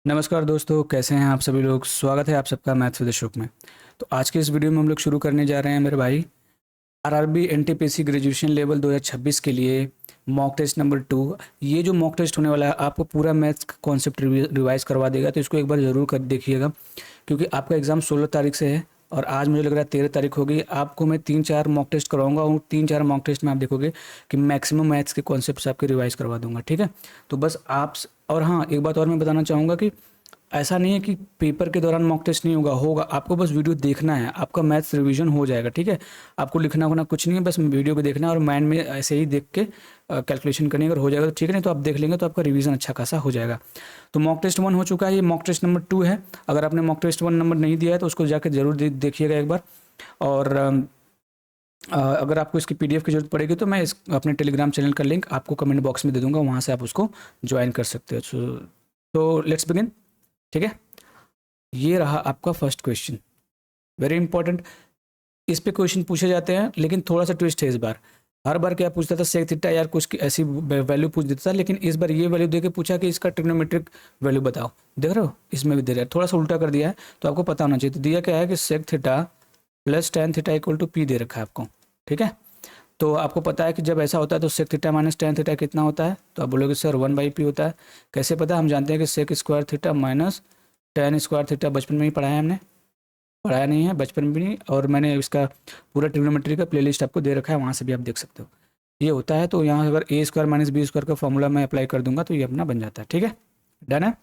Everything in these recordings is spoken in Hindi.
नमस्कार दोस्तों, कैसे हैं आप सभी लोग। स्वागत है आप सबका मैथ्स विद अशोक में। तो आज के इस वीडियो में हम लोग शुरू करने जा रहे हैं मेरे भाई आरआरबी एनटीपीसी ग्रेजुएशन लेवल 2026 के लिए मॉक टेस्ट नंबर 2। ये जो मॉक टेस्ट होने वाला है आपको पूरा मैथ्स का कॉन्सेप्ट रिवाइज करवा देगा, तो इसको एक बार ज़रूर कर देखिएगा क्योंकि आपका एग्ज़ाम 16 तारीख से है और आज मुझे लग रहा है 13 तारीख हो गई। आपको मैं 3-4 मॉक टेस्ट करवाऊंगा और 3-4 मॉक टेस्ट में आप देखोगे कि मैक्सिमम मैथ्स के कॉन्सेप्ट्स आपके रिवाइज करवा दूंगा, ठीक है। तो बस आप और हाँ, एक बात और मैं बताना चाहूँगा कि ऐसा नहीं है कि पेपर के दौरान मॉक टेस्ट नहीं होगा, होगा। आपको बस वीडियो देखना है, आपका मैथ्स रिवीजन हो जाएगा, ठीक है। आपको लिखना होना कुछ नहीं है, बस वीडियो को देखना है और माइंड में ऐसे ही देख के कैलकुलेशन करनी है। अगर हो जाएगा तो ठीक है, नहीं तो आप देख लेंगे तो आपका रिवीजन अच्छा खासा हो जाएगा। तो मॉक टेस्ट 1 हो चुका है, ये मॉक टेस्ट नंबर 2 है। अगर आपने मॉक टेस्ट 1 नंबर नहीं दिया है तो उसको जाकर जरूर देखिएगा एक बार। और अगर आपको इसकी पीडीएफ की जरूरत पड़ेगी तो मैं इस अपने टेलीग्राम चैनल का लिंक आपको कमेंट बॉक्स में दे दूंगा, वहाँ से आप उसको ज्वाइन कर सकते हो। तो लेट्स बिगिन, ठीक है। ये रहा आपका फर्स्ट क्वेश्चन, वेरी इंपॉर्टेंट। इस पे क्वेश्चन पूछे जाते हैं लेकिन थोड़ा सा ट्विस्ट है इस बार। हर बार क्या पूछता था, सेक थीटा यार कुछ की ऐसी वैल्यू पूछ देता था, लेकिन इस बार ये वैल्यू देके पूछा कि इसका ट्रिग्नोमेट्रिक वैल्यू बताओ। देख रहे हो, इसमें भी दे रहा है, थोड़ा सा उल्टा कर दिया है तो आपको पता होना चाहिए। तो दिया क्या है कि sec theta plus tan theta equal to P दे रखा है आपको, ठीक है। तो आपको पता है कि जब ऐसा होता है तो sec theta minus tan theta कितना होता है, तो आप बोलोगे सर 1/p होता है। कैसे पता, हम जानते हैं कि sec square theta minus tan square theta बचपन में ही पढ़ाया है हमने, पढ़ाया नहीं है बचपन में भी नहीं, और मैंने इसका पूरा ट्रिग्नोमेट्री का प्लेलिस्ट आपको दे रखा है, वहाँ से भी आप देख सकते हो। ये होता है, तो यहाँ अगर ए स्क्वायर माइनस बी स्क्वायर का फॉर्मूला मैं अप्लाई कर दूंगा तो ये अपना बन जाता है, ठीक है। डन है।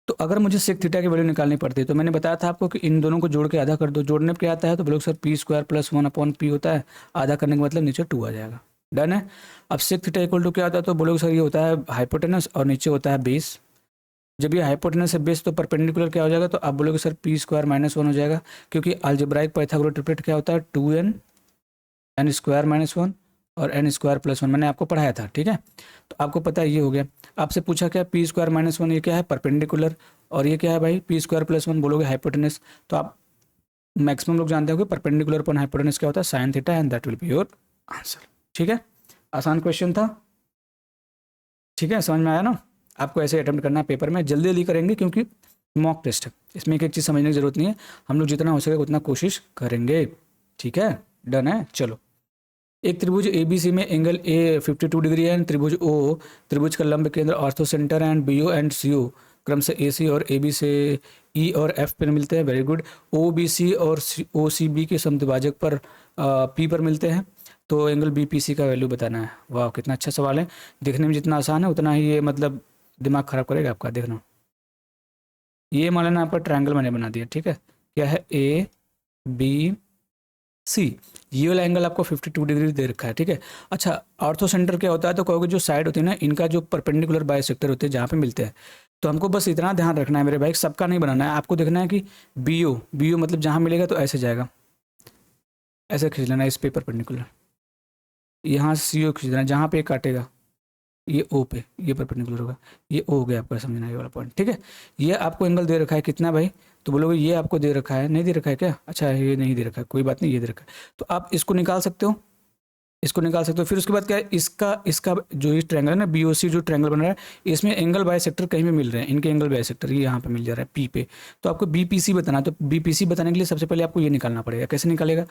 तो अगर मुझे सेक थीटा की वैल्यू निकालनी पड़ती है तो मैंने बताया था आपको कि इन दोनों को जोड़ के आधा कर दो। जोड़ने पे क्या आता है, तो बोलोगे sir P square plus 1/p होता है, आधा करने का मतलब नीचे 2 आ जाएगा। डन है। अब सेक थीटा इक्वल टू क्या होता है, तो बोलोगे सर ये होता है हाइपोटेनस और नीचे होता है बेस। जब ये हाइपोटेनस है बेस तो परपेंडिकुलर क्या हो जाएगा, तो आप बोलोगे सर पी स्क्वायर माइनस 1 हो जाएगा, क्योंकि अल्जेब्राइक पाइथागोरस ट्रिपलेट क्या होता है 2n एन स्क्वायर माइनस 1 और एन स्क्वायर प्लस 1, मैंने आपको पढ़ाया था, ठीक है। तो आपको पता है ये हो गया। आपसे पूछा क्या, पी स्क्वायर माइनस 1 ये क्या है, परपेंडिकुलर, और ये क्या है भाई पी स्क्वायर प्लस 1, बोलोगे हाइपोटेनस। तो आप मैक्सिमम लोग जानते हो कि परपेंडिकुलर अपॉन हाइपोटेनस क्या होता है, sine theta, and that will be your answer, ठीक है। आसान क्वेश्चन था, ठीक है, समझ में आया ना। आपको ऐसे अटेम्प्ट करना है पेपर में, जल्दी जल्दी करेंगे क्योंकि मॉक टेस्ट है, इसमें एक एक चीज़ समझने की जरूरत नहीं है। हम लोग जितना हो सके उतना कोशिश करेंगे, ठीक है। डन है। चलो, एक त्रिभुज ABC में एंगल ए 52 डिग्री है एंड त्रिभुज ओ, त्रिभुज का लंब केंद्र ortho centre and BO and CO क्रम से AC और AB से E और F पर मिलते हैं। Very good. OBC और OCB के समद्विभाजक पर P पर मिलते हैं, तो एंगल BPC का वैल्यू बताना है। वाह, कितना अच्छा सवाल है। देखने में जितना आसान है उतना ही ये मतलब दिमाग खराब करेगा आपका। देखना, ये मान लेना आपका ट्रायंगल मैंने बना दिया, ठीक है। क्या है, ABC, ये वाला एंगल आपको 52 डिग्री दे रखा है, ठीक है। अच्छा, ऑर्थो सेंटर क्या होता है, तो कहोगे जो साइड होती है ना इनका जो परपेंडिकुलर बाइसेक्टर होते हैं जहाँ पे मिलते हैं। तो हमको बस इतना ध्यान रखना है मेरे भाई, सबका नहीं बनाना है। आपको देखना है कि BO मतलब जहाँ मिलेगा तो ऐसे जाएगा, ऐसे खींच लेना इस पे परपेंडिकुलर। यहाँ से CO खींच देना, जहाँ पे काटेगा ये O पे, ये परपेंडिकुलर होगा, ये O हो गया आपका, समझना ये वाला पॉइंट, ठीक है। ये आपको एंगल दे रखा है कितना भाई, तो बोलोगे ये आपको दे रखा है, नहीं दे रखा है क्या, अच्छा ये नहीं दे रखा है, कोई बात नहीं, ये दे रखा है। तो आप इसको निकाल सकते हो, इसको निकाल सकते हो। फिर उसके बाद क्या है, इसका इसका जो ये ट्रायंगल है ना BOC जो ट्रायंगल बन रहा है, इसमें एंगल बाइसेक्टर कहीं भी मिल रहे हैं, इनके एंगल बाइसेक्टर ये यहाँ पे मिल जा रहा है P पे। तो आपको BPC बताना है, तो BPC बताने के लिए सबसे पहले आपको ये निकालना पड़ेगा। कैसे निकालेगा,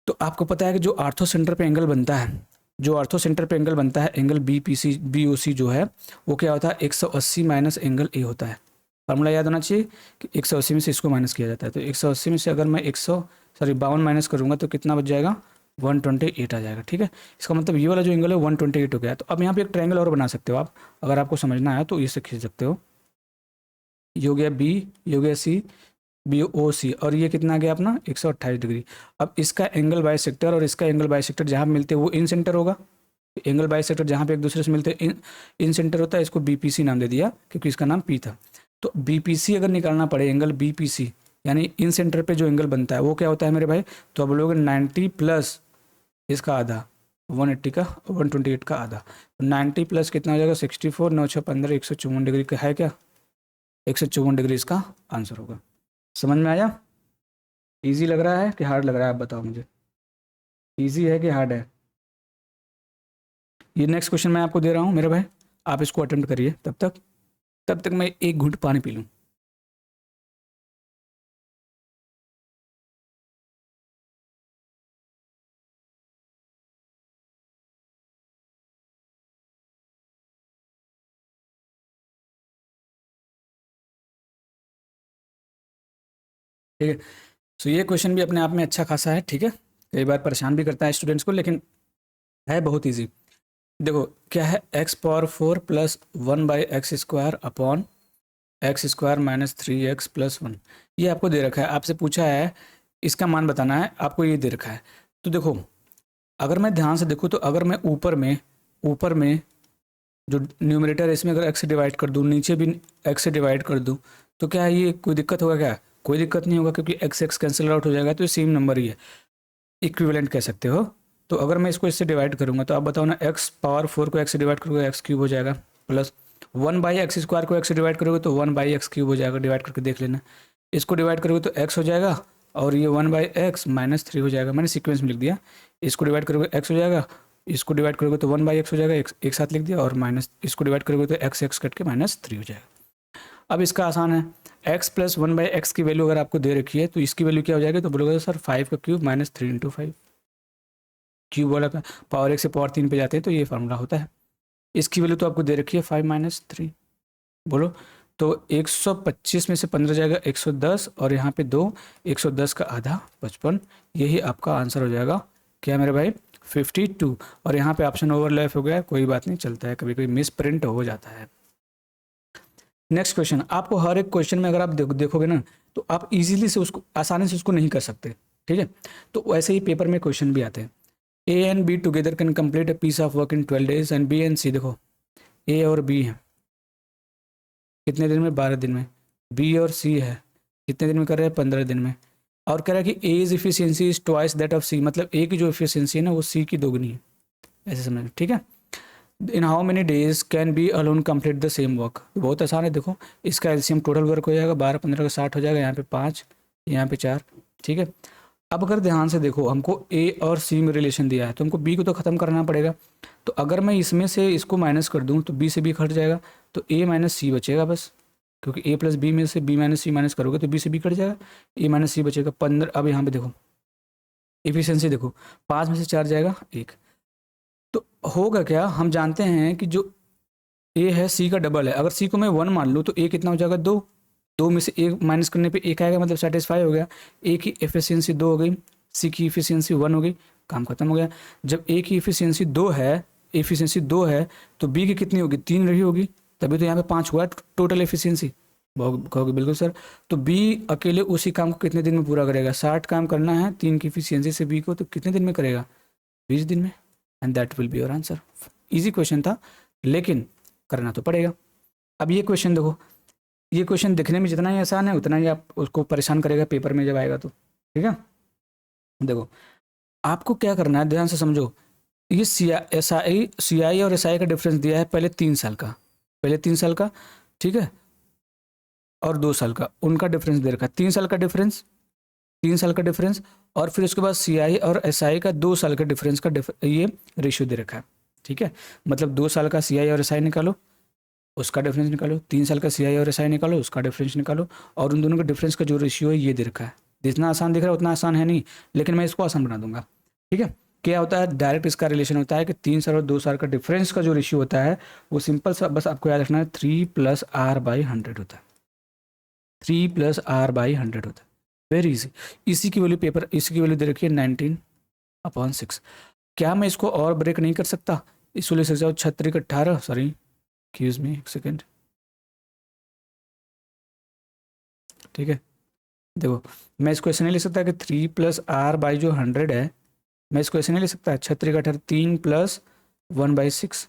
तो आपको पता है कि जो आर्थो सेंटर पे एंगल बनता है, जो आर्थो सेंटर पे एंगल बनता है, एंगल BOC जो है वो क्या होता है 180 माइनस एंगल A होता है। फार्मूला याद होना चाहिए कि 180 में से इसको माइनस किया जाता है। तो 180 में से अगर मैं 52 माइनस करूँगा तो कितना बच जाएगा, 128 आ जाएगा, ठीक है। इसका मतलब ये वाला जो एंगल है 128 हो गया। तो अब यहाँ पे एक ट्रायंगल और बना सकते हो आप, अगर आपको समझना है तो इसे खींच सकते हो। ये हो गया B, ये हो गया C, BOC, और ये कितना आ गया अपना 128 डिग्री। अब इसका एंगल बाइसेक्टर और इसका एंगल बाइसेक्टर जहाँ मिलते हैं वो इन सेंटर होगा। एंगल बाइसेक्टर जहाँ पे एक दूसरे से मिलते हैं इन सेंटर होता है, इसको BPC नाम दे दिया क्योंकि इसका नाम P था। तो BPC अगर निकालना पड़े, एंगल BPC यानी इन सेंटर पे जो एंगल बनता है वो क्या होता है मेरे भाई, तो अब लोग 90 प्लस इसका आधा, 180 का 128 का आधा, 90 प्लस कितना हो जाएगा 64, 9 6 15, 154 डिग्री का है क्या, 154 डिग्री इसका आंसर होगा। समझ में आया। इजी लग रहा है कि हार्ड लग रहा है, आप बताओ मुझे, इजी है कि हार्ड है। ये नेक्स्ट क्वेश्चन मैं आपको दे रहा हूँ मेरे भाई, आप इसको अटेम्प्ट करिए तब तक। तब तक मैं एक घूंट पानी पी लूँ। ठीक है, तो ये क्वेश्चन भी अपने आप में अच्छा खासा है। ठीक है, कई बार परेशान भी करता है स्टूडेंट्स को, लेकिन है बहुत ईजी। देखो क्या है, x power 4 plus 1/x² upon x² minus 3x+1, ये आपको दे रखा है। आपसे पूछा है इसका मान बताना है, आपको ये दे रखा है। तो देखो अगर मैं ध्यान से देखूँ तो अगर मैं ऊपर में जो न्यूमरेटर है इसमें अगर x से डिवाइड कर दूँ, नीचे भी x से डिवाइड कर दूँ, तो क्या है ये कोई दिक्कत होगा क्या? कोई दिक्कत नहीं होगा, क्योंकि x कैंसिल आउट हो जाएगा, तो ये सेम नंबर ही है, इक्विवेलेंट कह सकते हो। तो अगर मैं इसको इससे डिवाइड करूँगा तो आप बताओ ना, एक्स पावर 4 को एक्स से डिवाइड करोगे x³ हो जाएगा, प्लस 1/x² को x से डिवाइड करोगे तो 1/x³ हो जाएगा। डिवाइड करके देख लेना, इसको डिवाइड करोगे तो x हो जाएगा, और ये 1/x माइनस 3 हो जाएगा। मैंने सीक्वेंस में लिख दिया, इसको डिवाइड करोगे x हो जाएगा, इसको डिवाइड करोगे तो 1/x हो जाएगा, एक साथ लिख दिया, और माइनस इसको डिवाइड करोगे तो x कट के -3 हो जाएगा। अब इसका आसान है, x प्लस 1/x की वैल्यू अगर आपको दे रखी है तो इसकी वैल्यू क्या हो जाएगी? तो बोलोगे सर 5 का क्यूब माइनस 3 × 5, क्यूब वाला का पावर 1 से पावर 3 पे जाते हैं तो ये फार्मूला होता है। इसकी वैल्यू तो आपको दे रखी है 5 - 3, बोलो तो 125 में से 15 जाएगा 110, और यहाँ पे 2, 110 का आधा 55, यही आपका आंसर हो जाएगा। क्या मेरे भाई? 52। और यहाँ पे ऑप्शन ओवरलैप हो गया, कोई बात नहीं, चलता है, कभी कभी मिस प्रिंट हो जाता है। नेक्स्ट क्वेश्चन, आपको हर एक क्वेश्चन में अगर आप देखोगे ना तो आप इजीली से उसको, आसानी से उसको नहीं कर सकते। ठीक है, तो वैसे ही पेपर में क्वेश्चन भी आते हैं। A and B together can complete a piece of work in 12 days and B and C, देखो ए और बी है कितने दिन में? 12 दिन में। बी और सी है कितने दिन में कर रहे हैं? 15 दिन में। और कह रहा है कि A is efficiency is twice that of C, मतलब ए की जो इफिशियंसी है ना वो सी की दोगुनी है, ऐसे समझ। ठीक है, in how many days can be alone complete the same work? बहुत आसान है, देखो इसका एलसीएम टोटल वर्क हो जाएगा 12 15 का 60 हो जाएगा, यहाँ पे 5, यहाँ पे 4। ठीक है, अब अगर ध्यान से देखो, हमको ए और सी में रिलेशन दिया है तो हमको बी को तो ख़त्म करना पड़ेगा। तो अगर मैं इसमें से इसको माइनस कर दूं तो बी से बी कट जाएगा, तो ए माइनस सी बचेगा बस, क्योंकि ए प्लस बी में से बी माइनस सी माइनस करोगे तो बी से बी कट जाएगा, ए माइनस सी बचेगा 15। अब यहाँ पे देखो एफिशिएंसी देखो, 5 में से 4 जाएगा 1, तो होगा क्या? हम जानते हैं कि जो ए है सी का डबल है। अगर सी को मैं 1 मान लूँ तो ए कितना हो जाएगा? 2, 2 में से एक माइनस करने पे एक आएगा, मतलब सेटिस्फाई हो गया। ए की एफिशिएंसी 2 हो गई, सी की एफिशिएंसी 1 हो गई, काम खत्म हो गया। जब ए की एफिशिएंसी 2 है तो बी की कितनी होगी? 3 रही होगी, तभी तो यहाँ पे 5 हुआ टोटल एफिशिएंसी। कहोगे बिल्कुल सर, तो बी अकेले उसी काम को कितने दिन में पूरा करेगा? 60 काम करना है 3 की एफिशिएंसी से बी को, तो कितने दिन में करेगा? 20 दिन में। And that will be your answer. Easy question था, लेकिन करना तो पड़ेगा। अब ये क्वेश्चन देखो, ये क्वेश्चन दिखने में जितना ही आसान है उतना ही आप उसको परेशान करेगा पेपर में जब आएगा तो। ठीक है, देखो आपको क्या करना है, ध्यान से समझो। ये सी आई और एस आई का डिफरेंस दिया है पहले 3 साल का, ठीक है, और 2 साल का, उनका डिफरेंस दे रखा है। 3 साल का डिफरेंस, 3 साल का डिफरेंस, और फिर उसके बाद सी आई और एस आई का 2 साल का डिफरेंस का ये रेशियो दे रखा है। ठीक है, मतलब 2 साल का सी आई और एस आई निकालो, उसका डिफरेंस निकालो, 3 साल का सी आई और एस आई निकालो, उसका डिफरेंस निकालो, और उन दोनों का डिफरेंस का जो रेशियो है ये दे रखा है। जितना आसान दिख रहा है उतना आसान है नहीं, लेकिन मैं इसको आसान बना दूंगा। ठीक है, क्या होता है, डायरेक्ट इसका रिलेशन होता है कि 3 साल और 2 साल का डिफरेंस का जो रेशियो होता है वो सिंपल सा, बस आपको याद रखना है, 3 + r/100 होता है। 3 + r/100 होता है, वेरी इजी। इसी की वैल्यू दे रखी है 19/6। क्या मैं इसको और ब्रेक नहीं कर सकता? इसको ले सकता हूँ 36 18, सॉरी एक्सक्यूज मी, एक सेकेंड। ठीक है, देखो मैं इसको ऐसे नहीं ले सकता कि 3 + r/ जो 100 है, मैं इसको ऐसे नहीं ले सकता 36 18, 3 + 1/6,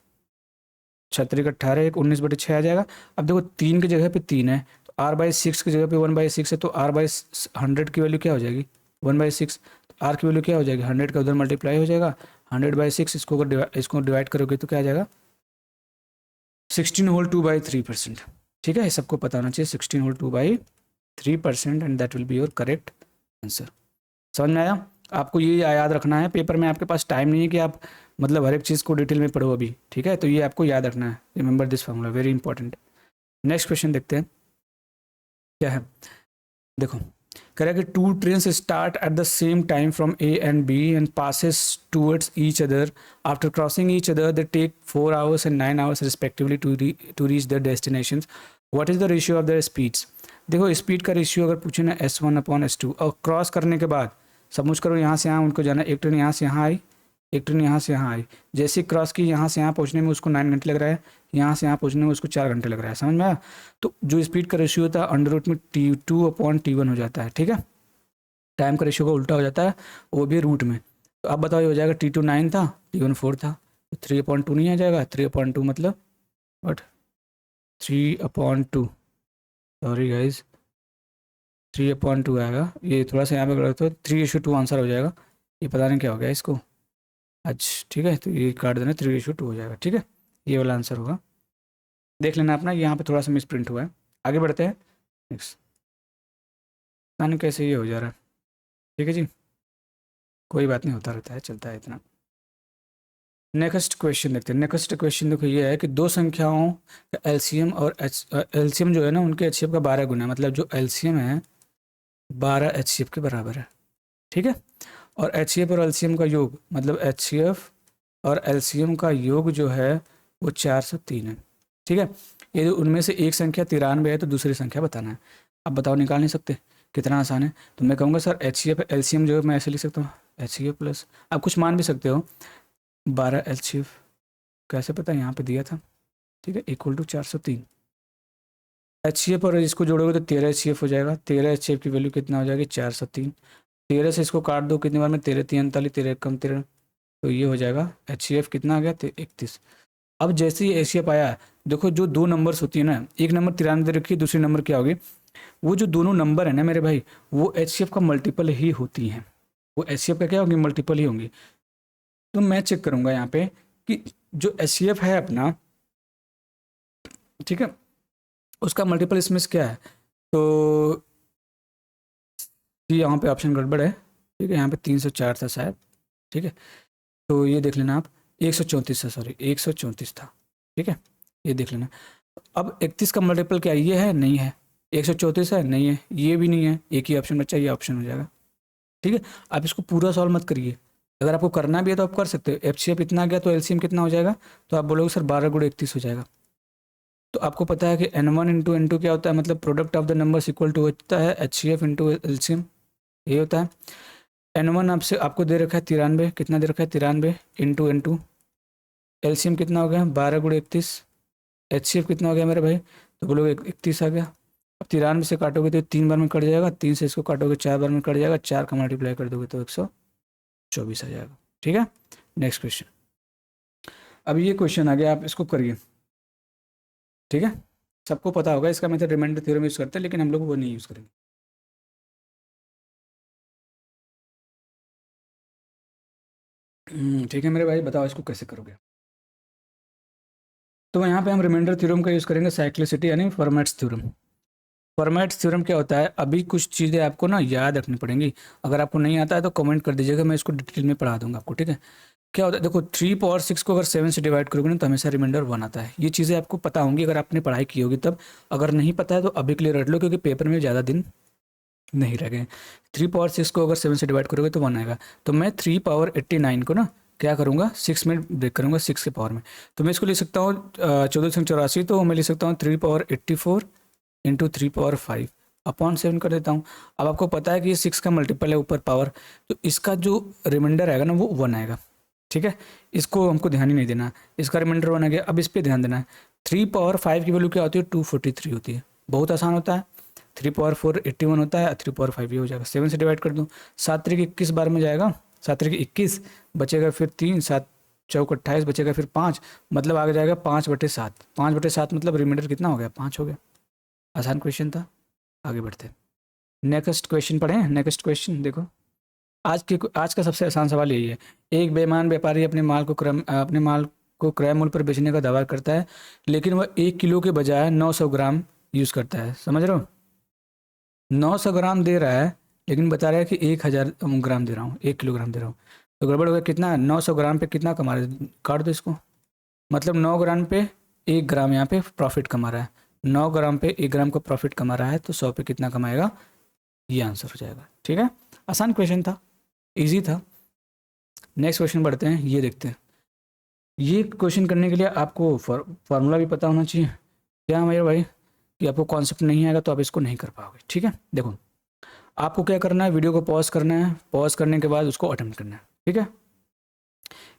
36 18, एक 19/6 आ जाएगा। अब देखो 3 की जगह पे 3 है, तो r/6 की जगह पे 1/6 है, तो r/100 की वैल्यू क्या हो जाएगी? 1/6। तो r की वैल्यू क्या हो जाएगी? 100 का उधर मल्टीप्लाई हो जाएगा, 100/6, इसको डिवाइड करोगे तो क्या आ जाएगा? 16 होल 2/3%। ठीक है, ये सबको पता होना चाहिए, 16 whole 2/3%, and that will be your correct answer. समझ में आया? आपको ये याद रखना है, पेपर में आपके पास टाइम नहीं है कि आप मतलब हर एक चीज़ को डिटेल में पढ़ो अभी। ठीक है, तो ये आपको याद रखना है, remember this formula, very important. Next question देखते हैं क्या है। देखो कह रहा है कि two trains start at the same time from A and B and passes towards each other after crossing each other they take 4 hours and 9 hours respectively to reach their destinations. What is the ratio of their speeds. देखो स्पीड का रेशियो अगर पूछे ना S1/S2 और क्रॉस करने के बाद समझ करो यहाँ से यहाँ उनको जाना, एक ट्रेन यहाँ से यहाँ आई, एक ट्रेन यहाँ से यहाँ आई, जैसे क्रॉस की यहाँ से यहाँ पहुँचने में उसको 9 घंटे लग रहा है, यहाँ से यहाँ पहुँचने में उसको 4 घंटे लग रहा है, समझ में आया। तो जो स्पीड का रेशियो होता है अंडर रूट में T2/T1 हो जाता है, ठीक है। टाइम का रेशियो का उल्टा हो जाता है, वो भी रूट में। तो अब बताओ ये हो जाएगा T2 9 था, T1 4 था, तो 3/2 नहीं आ जाएगा। 3/2 मतलब वट 3/2, सॉरी गाइज 3/2 आएगा। ये थोड़ा सा यहाँ पे गलत हो, 3:2 आंसर हो जाएगा। ये पता नहीं क्या हो गया इसको आज, ठीक है। तो ये काट देना, 3:2 हो जाएगा, ठीक है। ये वाला आंसर होगा, देख लेना अपना, यहाँ पे थोड़ा सा मिस प्रिंट हुआ है। आगे बढ़ते हैं नेक्स्ट। पता नहीं कैसे ये हो जा रहा है, ठीक है जी, कोई बात नहीं, होता रहता है, चलता है इतना। नेक्स्ट क्वेश्चन देखते हैं। नेक्स्ट क्वेश्चन देखो ये है कि दो संख्याओं का एलसीएम और एलसीएम जो है ना उनके एचसीएफ का 12 गुना है, मतलब जो एलसीएम है 12 एचसीएफ के बराबर है, ठीक है। और एचसीएफ और एलसीएम का योग, मतलब एचसीएफ और एलसीएम का योग जो है वो 403 है, ठीक है। ये उनमें से एक संख्या 93 है तो दूसरी संख्या बताना है। अब बताओ निकाल नहीं सकते, कितना आसान है। तो मैं कहूँगा सर एचसीएफ एलसीएम जो है मैं ऐसे लिख सकता हूँ, एचसीएफ प्लस, आप कुछ मान भी सकते हो 12 एचसीएफ, कैसे पता, यहाँ पे दिया था, ठीक है, इक्वल टू 403 एचसीएफ और इसको जोड़ोगे तो 13 एचसीएफ हो जाएगा। 13 एचसीएफ की वैल्यू कितना हो जाएगी 403। 13 से इसको काट दो कितनी बार में, 13 3 39, 13 कम 13, तो ये हो जाएगा एचसीएफ कितना आ गया 31। अब जैसे ही एचसीएफ आया, देखो जो दो नंबर्स होती है ना, एक नंबर 93 दे रखी है, दूसरी नंबर क्या होगी, वो जो दोनों नंबर है ना मेरे भाई वो एचसीएफ का मल्टीपल ही होती हैं, वो एचसीएफ का क्या होगी, मल्टीपल ही होंगी। तो मैं चेक करूंगा यहाँ पे कि जो एचसीएफ है अपना, ठीक है, उसका मल्टीपल इसमें से क्या है। तो यहाँ पे ऑप्शन गड़बड़ है, ठीक है, यहाँ पे 304 था शायद, ठीक है। तो ये देख लेना आप, 134 था, सॉरी 134 था, ठीक है, ये देख लेना। अब 31 का मल्टीपल क्या ये है, नहीं है। 134 है, नहीं है, ये भी नहीं है, एक ही ऑप्शन बचा, ये ऑप्शन हो जाएगा, ठीक है। आप इसको पूरा सॉल्व मत करिए, अगर आपको करना भी है तो आप कर सकते हो। एचसीएफ इतना गया तो एलसीएम कितना हो जाएगा, तो आप बोलोगे सर 12 × 31 हो जाएगा। तो आपको पता है कि N1 × N2 क्या होता है, मतलब product of the numbers equal to होता है एचसीएफ × एलसीएम, ये होता है। N1 आपसे आपको दे रखा है 93, कितना दे रखा है 93 × N2, एलसीएम कितना हो गया 12 × 31, एचसीएफ कितना हो गया मेरे भाई, तो बोलोगे 31 आ गया। अब 93 से काटोगे तो 3 बार में कट जाएगा, 3 से इसको काटोगे 4 बार में कट जाएगा, 4 का मल्टीप्लाई कर दोगे तो 124 आ जाएगा, ठीक है। नेक्स्ट क्वेश्चन, अब ये क्वेश्चन आ गया, आप इसको करिए, ठीक है। सबको पता होगा इसका मेथड, रिमाइंडर थ्योरम यूज़ करते हैं, लेकिन हम लोग वो नहीं यूज़ करेंगे। ठीक है मेरे भाई, बताओ इसको कैसे करोगे। तो यहाँ पे हम रिमाइंडर थ्योरम का यूज़ करेंगे, साइक्लिसिटी यानी फॉर्मेट्स थ्योरम। फॉर्मेट्स थ्योरम क्या होता है, अभी कुछ चीज़ें आपको ना याद रखनी पड़ेंगी, अगर आपको नहीं आता है तो कमेंट कर दीजिएगा, मैं इसको डिटेल में पढ़ा दूंगा आपको, ठीक है। क्या होता है, देखो 3 पावर 6 को अगर 7 से डिवाइड करोगे ना तो हमेशा रिमाइंडर 1 आता है। ये चीज़ें आपको पता होंगी अगर आपने पढ़ाई की होगी तब, अगर नहीं पता है तो अभी के लिए रट लो, क्योंकि पेपर में ज़्यादा दिन नहीं रह गए। 3 पावर 6 को अगर 7 से डिवाइड करोगे तो 1 आएगा। तो मैं 3 पावर 89 को ना क्या करूँगा 6 में ब्रेक करूँगा, 6 के पावर में। तो मैं इसको लिख सकता हूँ 1484, तो मैं लिख सकता हूँ 3 पावर 84 × 3 पावर 5 अपॉन 7 कर देता हूँ। अब आपको पता है कि ये 6 का मल्टीपल है ऊपर पावर, तो इसका जो रिमाइंडर आएगा ना वो 1 आएगा, ठीक है। इसको हमको ध्यान ही नहीं देना, इसका रिमाइंडर 1 आ गया। अब इस पर ध्यान देना है, 3 पावर 5 की वैल्यू क्या होती है 243 होती है, बहुत आसान होता है। 3 पावर 4 81 होता है, 3 पावर 5 ये हो जाएगा। 7 से डिवाइड कर दूँ, 7 3 21 बार में जाएगा, 7 3 21 बचेगा, फिर 3 7 चौक 28 बचेगा, फिर 5 मतलब आगे जाएगा 5/7। 5/7 मतलब रिमाइंडर कितना हो गया 5 हो गया। आसान क्वेश्चन था, आगे बढ़ते हैं। नेक्स्ट क्वेश्चन पढ़ें। नेक्स्ट क्वेश्चन देखो, आज का सबसे आसान सवाल यही है। एक बेईमान व्यापारी अपने माल को क्रय मूल्य पर बेचने का दावा करता है, लेकिन वह 1 किलो के बजाय 900 ग्राम यूज़ करता है, समझ रहे हो। 900 ग्राम दे रहा है लेकिन बता रहा है कि 1000 ग्राम दे रहा हूँ, 1 किलोग्राम दे रहा हूँ। तो गड़बड़ हो गया, कितना 900 ग्राम पे कितना कमा रहा है, काट दो इसको, मतलब 9 ग्राम पे 1 ग्राम यहाँ पे प्रॉफिट कमा रहा है। 9 ग्राम पे 1 ग्राम का प्रॉफिट कमा रहा है तो 100 पे कितना कमाएगा, ये आंसर हो जाएगा। ठीक है, आसान क्वेश्चन था, इजी था। नेक्स्ट क्वेश्चन बढ़ते हैं, ये देखते हैं। ये क्वेश्चन करने के लिए आपको फार्मूला भी पता होना चाहिए। क्या मेरे भाई कि आपको कॉन्सेप्ट नहीं आएगा तो आप इसको नहीं कर पाओगे। ठीक है, देखो आपको क्या करना है, वीडियो को पॉज करना है, पॉज करने के बाद उसको अटेम्प्ट करना है। ठीक है,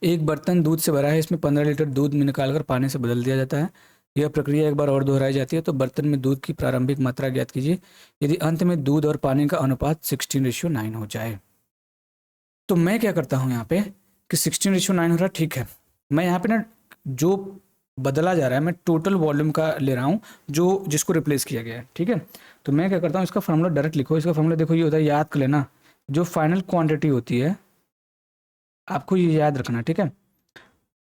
एक बर्तन दूध से भरा है, इसमें 15 लीटर दूध में निकालकर पानी से बदल दिया जाता है। यह प्रक्रिया एक बार और दोहराई जाती है तो बर्तन में दूध की प्रारंभिक मात्रा ज्ञात कीजिए यदि अंत में दूध और पानी का अनुपात 16:9 हो जाए। तो मैं क्या करता हूँ यहाँ पे कि 16:9 हो रहा है, ठीक है। मैं यहाँ पे ना जो बदला जा रहा है मैं टोटल वॉल्यूम का ले रहा हूँ जो जिसको रिप्लेस किया गया है। ठीक है, तो मैं क्या करता हूँ, इसका फॉर्मूला डायरेक्ट लिखो। इसका फॉर्मूला देखो ये होता है, याद कर लेना, जो फाइनल क्वांटिटी होती है आपको ये याद रखना। ठीक है,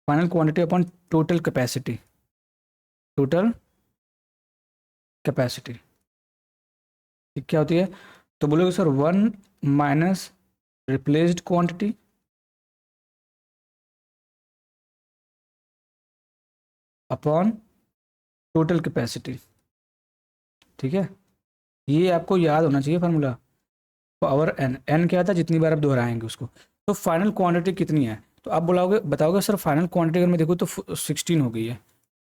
final quantity upon total capacity, total capacity क्या होती है, तो बोलोगे sir 1 minus replaced quantity upon total capacity. ठीक है, ये आपको याद होना चाहिए फार्मूला। पावर एन, एन क्या था, जितनी बार आप दोहराएंगे उसको। तो फाइनल क्वांटिटी कितनी है, तो आप बोलाओगे बताओगे सर फाइनल क्वांटिटी अगर मैं देखूँ तो 16 हो गई है।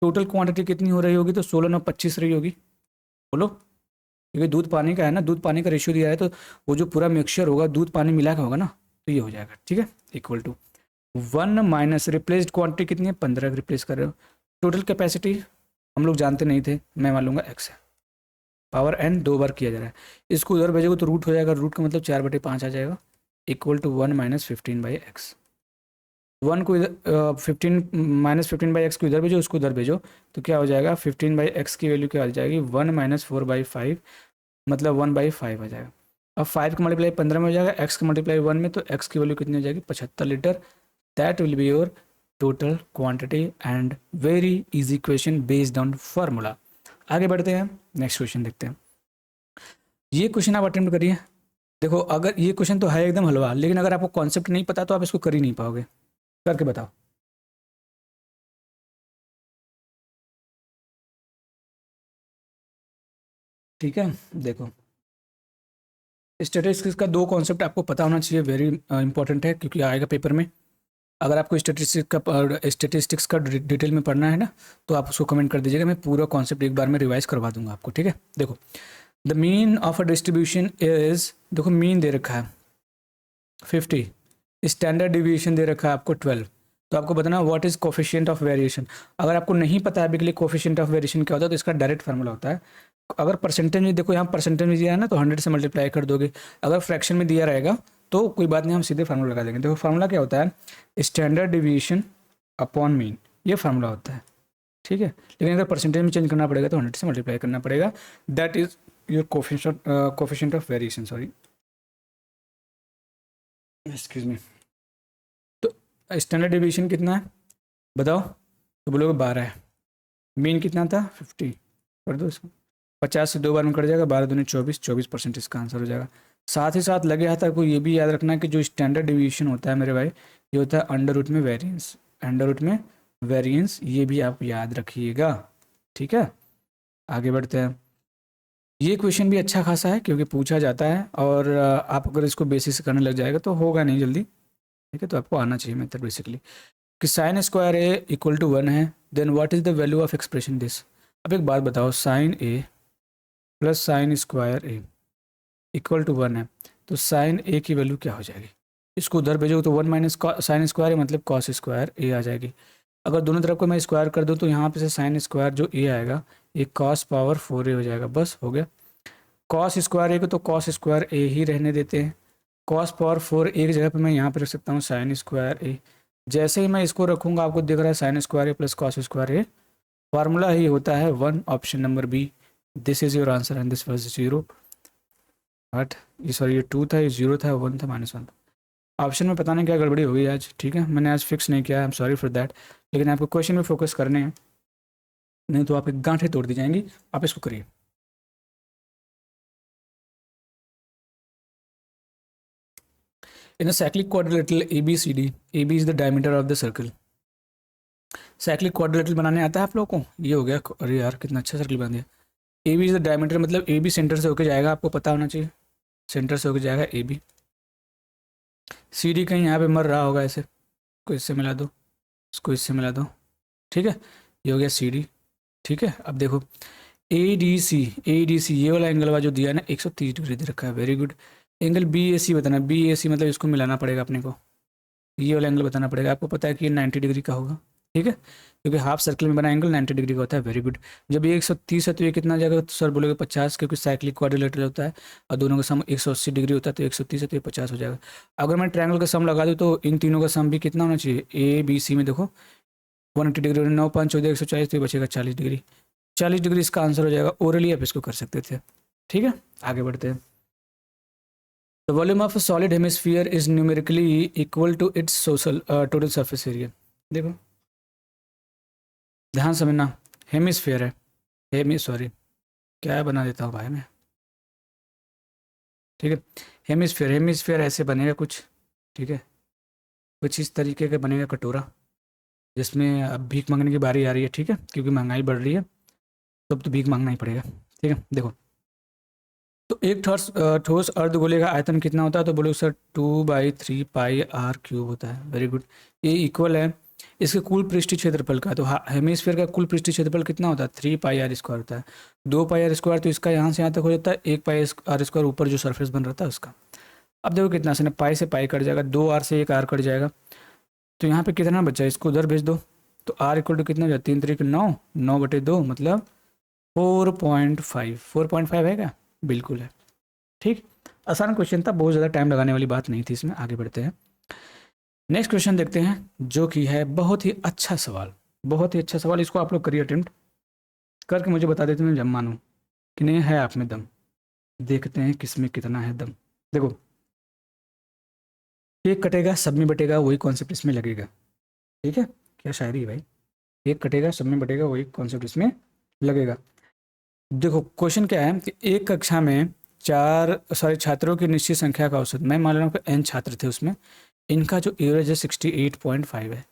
टोटल क्वांटिटी कितनी हो रही होगी, तो 16 9 25 रही होगी। बोलो, क्योंकि दूध पानी का है ना, दूध पानी का रेशियो दिया है तो वो जो पूरा मिक्सचर होगा दूध पानी मिला का होगा ना, तो ये हो जाएगा। ठीक है, equal to 1 minus replaced quantity कितनी है, 15 रिप्लेस कर रहे हो। टोटल कैपेसिटी हम लोग जानते नहीं थे, मैं मान लूँगा एक्स है। पावर एन 2 बार किया जा रहा है, इसको उधर भेजोगे तो रूट हो जाएगा, रूट का मतलब 4/5 आ जाएगा, इक्वल टू 1 माइनस 15/x। 1 को इधर 15 - 15/x को इधर भेजो, उसको उधर भेजो, तो क्या हो जाएगा, 15/x की वैल्यू क्या आ जाएगी, 1 माइनस 4/5, मतलब 1/5 आ जाएगा। अब 5 का मल्टीप्लाई 15 में हो जाएगा, x का मल्टीप्लाई 1 में, तो x की वैल्यू कितनी हो जाएगी, 75 litre. That will be your total quantity and very easy question based on formula. आगे बढ़ते हैं, नेक्स्ट क्वेश्चन देखते हैं। ये क्वेश्चन आप अटेम्प्ट करिए। देखो अगर ये क्वेश्चन तो है एकदम हलवा, लेकिन अगर आपको कॉन्सेप्ट नहीं पता तो आप इसको कर ही नहीं पाओगे। करके बताओ। ठीक है, देखो स्टेटिस्टिक्स का 2 कॉन्सेप्ट आपको पता होना चाहिए, वेरी इंपॉर्टेंट है क्योंकि आएगा पेपर में। अगर आपको स्टेटिस्टिक्स का डिटेल में पढ़ना है ना, तो आप उसको कमेंट कर दीजिएगा, मैं पूरा कॉन्सेप्ट एक बार में रिवाइज करवा दूंगा आपको। ठीक है, देखो the mean of a distribution is, देखो मीन दे रखा है 50, स्टैंडर्ड डिविएशन दे रखा है आपको 12। तो आपको बताना what is coefficient of variation. अगर आपको नहीं पता है अभी के लिए कोफिशिएंट ऑफ वेरिएशन क्या होता है, तो इसका डायरेक्ट फार्मूला होता है, अगर परसेंटेज में देखो, यहाँ परसेंटेज में दिया है ना, तो 100 से मल्टीप्लाई कर दोगे। अगर फ्रैक्शन में दिया रहेगा तो कोई बात नहीं, हम सीधे फार्मूला लगा देंगे। देखो फार्मूला क्या होता है, स्टैंडर्ड डिविएशन अपॉन मीन, ये फार्मूला होता है। ठीक है, लेकिन अगर परसेंटेज में चेंज करना पड़ेगा तो 100 से मल्टीप्लाई करना पड़ेगा। That is your coefficient of variation, sorry excuse me. तो स्टैंडर्ड डिविएशन कितना है बताओ, तो बोलोगे 12 है। मीन कितना था 50, कर दो इसको, 50 से 2 बार में कट जाएगा, 12 दूनी 24, 24% इसका आंसर हो जाएगा। साथ ही साथ लगे हाथ आपको ये भी याद रखना कि जो स्टैंडर्ड डिवीएशन होता है मेरे भाई, ये होता है अंडर रूट में वेरिएंस, अंडर रूट में वेरिएंस, ये भी आप याद रखिएगा। ठीक है, आगे बढ़ते हैं। ये क्वेश्चन भी अच्छा खासा है क्योंकि पूछा जाता है, और आप अगर इसको बेसिस से करने लग जाएगा तो होगा नहीं जल्दी। ठीक है, तो आपको आना चाहिए मेथड बेसिकली, कि sine square A equal to 1 है, then what is the value of expression this. अब एक बात बताओ, sine A plus sine square A equal to 1 है, तो साइन ए की वैल्यू क्या हो जाएगी, इसको उधर भेजोगे तो 1 माइनस साइन स्क्वायर है, मतलब कॉस स्क्वायर ए आ जाएगी। अगर दोनों तरफ को मैं स्क्वायर कर दूँ तो यहाँ पे से साइन स्क्वायर जो ए आएगा ये कॉस पावर 4 ए हो जाएगा, बस हो गया। कॉस स्क्वायर ए को तो कॉस स्क्वायर ए ही रहने देते हैं, कॉस पावर 4 ए की जगह पे मैं यहाँ पे रख सकता हूँ साइन स्क्वायर ए। जैसे ही मैं इसको रखूँगा आपको दिख रहा है sine square A plus cos square A, formula ही होता है 1, option number B. This is your answer and this was 0। But ये सॉरी ये 2 था, ये 0 था, 1 था, -1 था। ऑप्शन में पता नहीं क्या गड़बड़ी हो गई आज। ठीक है, मैंने आज फिक्स नहीं किया, I am sorry for that, लेकिन आपको क्वेश्चन में फोकस करने हैं, नहीं तो आपकी गांठें तोड़ दी जाएंगी। आप इसको करिए। In a cyclic quadrilateral ABCD, AB is the diameter of the circle. Cyclic quadrilateral बनाने आता है आप लोगों को? ये हो गया, अरे यार कितना अच्छा सर्कल बना दिया। A B is the diameter, मतलब ए बी सेंटर से होके जाएगा, आपको पता होना चाहिए, सेंटर से होके जाएगा ए बी। सी डी कहीं यहाँ पे मर रहा होगा ऐसे, इसको इससे मिला दो, इसको इससे मिला दो, ठीक है, ये हो गया सी डी। ठीक है, अब देखो ए डी सी ये वाला एंगल वाला जो दिया है ना 130 डिग्री दे रखा है, वेरी गुड। एंगल बी ए सी बताना, बी ए सी मतलब इसको मिलाना पड़ेगा अपने को, ये वाला एंगल बताना पड़ेगा। आपको पता है कि ये 90 डिग्री का होगा, ठीक है, क्योंकि हाफ सर्कल में बना एंगल 90 डिग्री का होता है, वेरी गुड। जब ये 130 है तो ये कितना जाएगा, तो सर बोलेगा 50, क्योंकि साइक्लिक क्वाड्रिलेटरल होता है और दोनों का सम 180 डिग्री होता है, तो 130 है तो ये 50 हो जाएगा। अगर मैं ट्रायंगल का सम लगा दूँ तो इन तीनों का सम भी कितना होना चाहिए, ए बी सी में देखो 180 डिग्री, 9 5 14 140, तो ये बचेगा 40 डिग्री। 40 डिग्री इसका आंसर हो जाएगा। ओरली आप इसको कर सकते थे, ठीक है। आगे बढ़ते हैं। The volume of a solid hemisphere is numerically equal to its social total surface area. देखो ध्यान समझना, हेमिस्फीयर है, सॉरी क्या बना देता हूँ भाई मैं, ठीक है। हेमिस्फीयर ऐसे बनेगा कुछ, ठीक है, कुछ इस तरीके का बनेगा कटोरा, जिसमें अब भीख मांगने की बारी आ रही है, ठीक है, क्योंकि महंगाई बढ़ रही है, तब तो भीख मांगना ही पड़ेगा, ठीक है। देखो तो एक ठोस अर्धगोले का आयतन कितना होता है, तो बोलो सर 2/3 पाई आर क्यूब होता है, वेरी गुड। ये इक्वल है इसके कुल पृष्ठीय क्षेत्रफल का, तो हेमिस्फीयर का कुल पृष्ठीय क्षेत्रफल कितना होता है, 3 पाई आर स्क्वायर होता है। 2 पाई आर स्क्वायर तो इसका यहाँ से यहाँ तक हो जाता है, 1 पाई आर स्क्वायर ऊपर जो सरफेस बन रहा था उसका। अब देखो कितना से ना, पाई से पाई कट जाएगा, 2 आर से 1 आर कट जाएगा, तो यहाँ पे कितना बचा, इसको उधर भेज दो, तो आर इक्वल टू कितना हो जाए, 3 3 9, 9/2 मतलब 4.5, 4.5 है क्या, बिल्कुल है, ठीक। आसान क्वेश्चन था, बहुत ज़्यादा टाइम लगाने वाली बात नहीं थी इसमें। आगे बढ़ते हैं, नेक्स्ट क्वेश्चन देखते हैं, जो कि है बहुत ही अच्छा सवाल, बहुत ही अच्छा सवाल। इसको आप लोग करिए अटेम्प्ट करके मुझे बता देते हैं जब मानूँ कि नहीं है आप में दम। देखते हैं किसमें कितना है दम। देखो केक कटेगा सब में बटेगा, वही कॉन्सेप्ट इसमें लगेगा, ठीक है। क्या शायरी है भाई, केक कटेगा सब में बटेगा, वही कॉन्सेप्ट इसमें लगेगा। देखो क्वेश्चन क्या है कि एक कक्षा में छात्रों की निश्चित संख्या का औसत, मैं मान रहा हूँ कि n छात्र थे उसमें, इनका जो एवरेज है 68.5 है।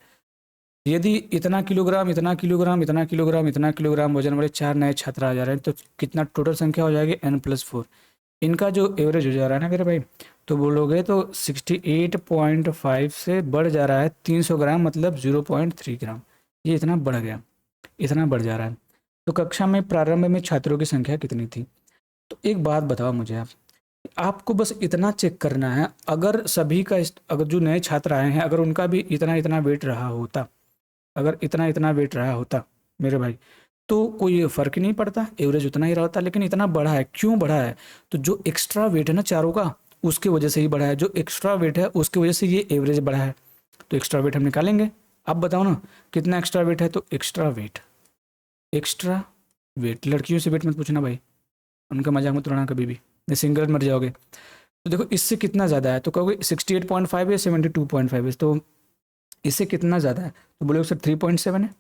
यदि इतना किलोग्राम इतना किलोग्राम इतना किलोग्राम इतना किलोग्राम वजन वाले 4 नए छात्र आ जा रहे हैं, तो कितना टोटल संख्या हो जाएगी, n+4। इनका जो एवरेज हो जा रहा है ना मेरे भाई, तो बोलोगे तो 68.5 से बढ़ जा रहा है 300 ग्राम, मतलब 0.3 ग्राम, ये इतना बढ़ गया, इतना बढ़ जा रहा है। तो कक्षा में प्रारंभ में छात्रों की संख्या कितनी थी। तो एक बात बताओ मुझे आप, आपको बस इतना चेक करना है, अगर सभी का अगर जो नए छात्र आए हैं अगर उनका भी इतना इतना वेट रहा होता, अगर इतना इतना वेट रहा होता मेरे भाई, तो कोई फ़र्क ही नहीं पड़ता, एवरेज उतना ही रहा होता। लेकिन इतना बढ़ा है, क्यों बढ़ा है, तो जो एक्स्ट्रा वेट है ना चारों का, उसके वजह से ही बढ़ा है, जो एक्स्ट्रा वेट है उसकी वजह से ये एवरेज बढ़ा है। तो एक्स्ट्रा वेट हम निकालेंगे, आप बताओ ना कितना एक्स्ट्रा वेट है, तो एक्स्ट्रा वेट लड़कियों से वेट मत पूछना भाई, उनका मजाक मत उड़ाना कभी भी, नहीं सिंगल मर जाओगे। तो देखो इससे कितना ज़्यादा है, तो कहोगे 68.5 या 72.5 है, तो इससे कितना ज़्यादा है, तो बोलोगे सर 3.7 है,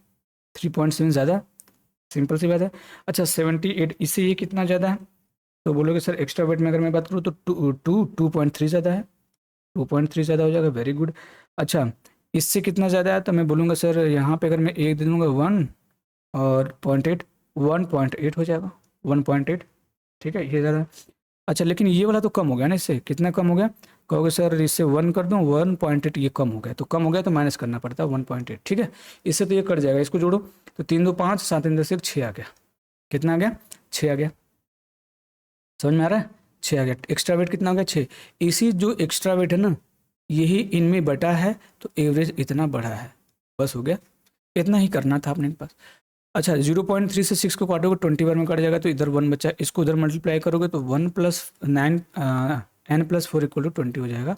3.7 ज़्यादा, सिंपल सी बात है। अच्छा 78, इससे ये कितना ज़्यादा है, तो बोलोगे सर एक्स्ट्रा वेट में अगर मैं बात करूँ तो 2.3 ज़्यादा है, 2.3 ज़्यादा हो जाएगा, वेरी गुड। अच्छा इससे कितना ज़्यादा है, तो मैं बोलूँगा सर यहाँ पे अगर मैं एक दे दूँगा 1 और 0.8, 1.8 हो जाएगा, 1.8, ठीक है, ये ज़्यादा। अच्छा लेकिन ये वाला तो कम हो गया ना, इससे कितना कम हो गया, कहोगे सर इससे 1 कर दूँ, 1.8, ये कम हो गया, तो कम हो गया तो माइनस करना पड़ता है 1.8, ठीक है। इससे तो ये कट जाएगा, इसको जोड़ो, तो 3 2 5, 7 3 10 1, 6 आ गया, कितना आ गया, 6 आ गया, समझ में आ रहा है, 6 आ गया। एक्स्ट्रा वेट कितना हो गया, 6। इसी जो एक्स्ट्रा वेट है ना, यही इनमें बटा है, तो एवरेज इतना बढ़ा है, बस हो गया, इतना ही करना था अपने पास। अच्छा 0.3 से 6 को काटोगे 20 बार में कट जाएगा, तो इधर 1 बचा, इसको उधर मल्टीप्लाई करोगे तो 1 + 9 n+4 = 20 हो जाएगा।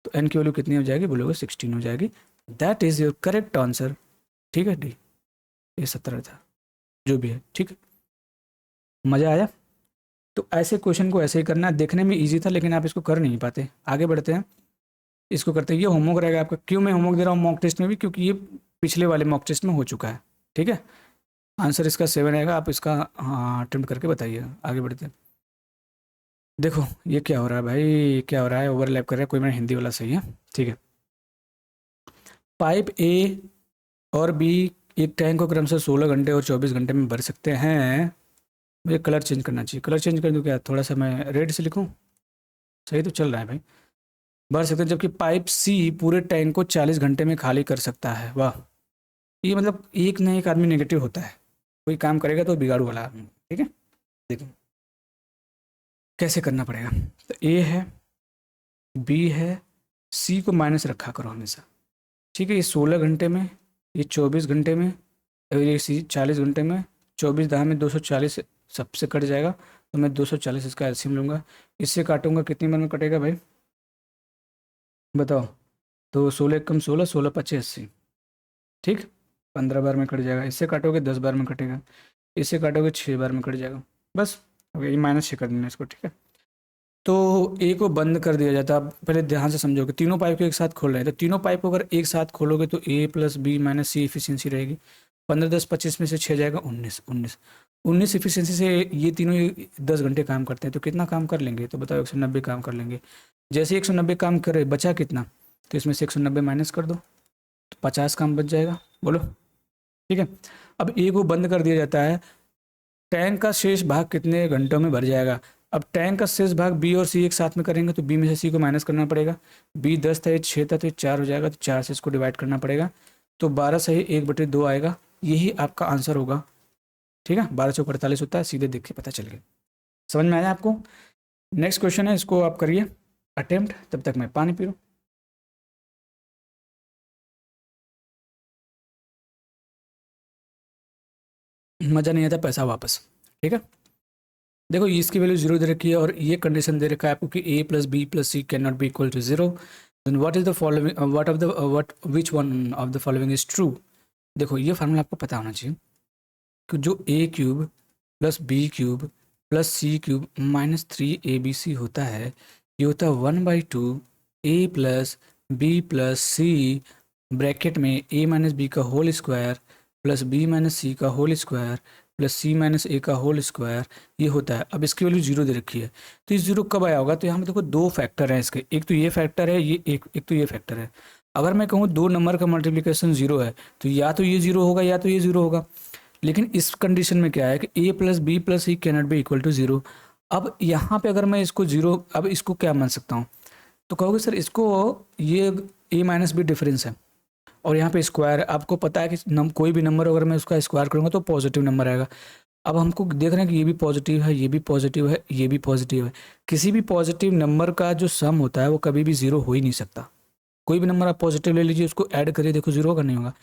तो n की वैल्यू कितनी हो जाएगी, बोलोगे 16 हो जाएगी। That is your correct answer, ठीक है डी, ये 17 था, जो भी है, ठीक है। मज़ा आया। तो ऐसे क्वेश्चन को ऐसे ही करना है, देखने में ईजी था लेकिन आप इसको कर नहीं पाते। आगे बढ़ते हैं, इसको करते हैं, ये होमवर्क रहेगा आपका। क्यों मैं होमवर्क दे रहा हूँ मॉक टेस्ट में भी, क्योंकि ये पिछले वाले मॉक टेस्ट में हो चुका है, ठीक है। आंसर इसका 7 आएगा, आप इसका हाँ अटेम्प्ट करके बताइएगा। आगे बढ़ते हैं, देखो ये क्या हो रहा है भाई, क्या हो रहा है, ओवरलैप कर रहा है, कोई मेरा हिंदी वाला सही है, ठीक है। पाइप ए और बी एक टैंक को क्रमशः 16 घंटे और 24 घंटे में भर सकते हैं। मुझे कलर चेंज करना चाहिए, कलर चेंज कर दूँ क्या? थोड़ा सा मैं रेड से लिखूँ, सही तो चल रहा है भाई। भर सकते हैं, जबकि पाइप सी पूरे टैंक को 40 घंटे में खाली कर सकता है। वाह, ये मतलब एक ना एक आदमी नेगेटिव होता है, कोई काम करेगा तो बिगाड़ू वाला आदमी। ठीक है, देखो कैसे करना पड़ेगा। तो ए है, बी है, सी को माइनस रखा करो हमेशा। ठीक है, ये 16 घंटे में, ये 24 घंटे में, और ये सी 40 घंटे में। 24 दहा में 240 सबसे कट जाएगा, तो मैं 240 इसका एलसीएम लूँगा। इससे काटूंगा, कितनी बार में कटेगा भाई बताओ? तो 16 कम 16, 16 पच्चीस 80। ठीक, 15 बार में कट जाएगा। इससे काटोगे 10 बार में कटेगा, इससे काटोगे 6 बार में कट जाएगा। बस ओके, ये -6 कर देना इसको। ठीक है, तो ए को बंद कर दिया जाता है। आप पहले ध्यान से समझोगे, तीनों पाइप को एक साथ खोल रहे हैं, तो तीनों पाइप को अगर एक साथ खोलोगे तो ए प्लस बी माइनस सी इफिशियंसी रहेगी। 15 10 25 में से 6 जाएगा 19, 19 इफिशियंसी से ये तीनों 10 घंटे काम करते हैं, तो कितना काम कर लेंगे? तो बताओ 190 काम कर लेंगे। जैसे 190 काम करे, बचा कितना? तो इसमें से 190 माइनस कर दो, तो 50 काम बच जाएगा। बोलो, ठीक है। अब ए को बंद कर दिया जाता है, टैंक का शेष भाग कितने घंटों में भर जाएगा? अब टैंक का शेष भाग बी और सी एक साथ में करेंगे, तो बी में से सी को माइनस करना पड़ेगा। बी 10 था, ये 6 था, तो ये 4 हो जाएगा, तो 4 से इसको डिवाइड करना पड़ेगा, तो 12 से ही 1/2 आएगा। यही आपका आंसर होगा। ठीक है, 12 चौक 48 होता है, सीधे देख के पता चल गया। समझ में आया आपको? नेक्स्ट क्वेश्चन है, इसको आप करिए अटेम्प्ट, तब तक मैं पानी पी लूँ। मज़ा नहीं आता, पैसा वापस। ठीक है, देखो इसकी वैल्यू 0 दे रखी है और ये कंडीशन दे रखा है आपको कि a plus B plus C can not be equal to 0। Then what is the following, what which one of the following is true. देखो ये फार्मूला आपको पता होना चाहिए कि जो a cube plus B cube plus C cube minus 3abc होता है, ये होता है 1/2 a plus B plus C bracket में a माइनस बी का whole square plus B minus C का whole square plus C minus A का होल स्क्वायर, ये होता है। अब इसकी वैल्यू 0 दे रखी है, तो ये 0 कब आया होगा? तो यहाँ पे देखो 2 फैक्टर हैं इसके, एक तो ये फैक्टर है, ये एक तो ये फैक्टर है। अगर मैं कहूँ 2 नंबर का मल्टीप्लिकेशन 0 है, तो या तो ये 0 होगा या तो ये 0 होगा। लेकिन इस कंडीशन में क्या है कि a plus B plus C can not be equal to 0। अब यहाँ पे अगर मैं इसको 0, अब इसको क्या मान सकता हूँ? तो कहोगे सर इसको ये a माइनस बी डिफरेंस है और यहाँ पे स्क्वायर है। आपको पता है कि कोई भी नंबर अगर मैं उसका स्क्वायर करूँगा तो पॉजिटिव नंबर आएगा। अब हमको देख रहे हैं कि ये भी पॉजिटिव है, ये भी पॉजिटिव है, ये भी पॉजिटिव है। किसी भी पॉजिटिव नंबर का जो सम होता है वो कभी भी 0 हो ही नहीं सकता। कोई भी नंबर आप पॉजिटिव ले लीजिए, उसको ऐड करिए, देखो 0 होगा, नहीं होगा।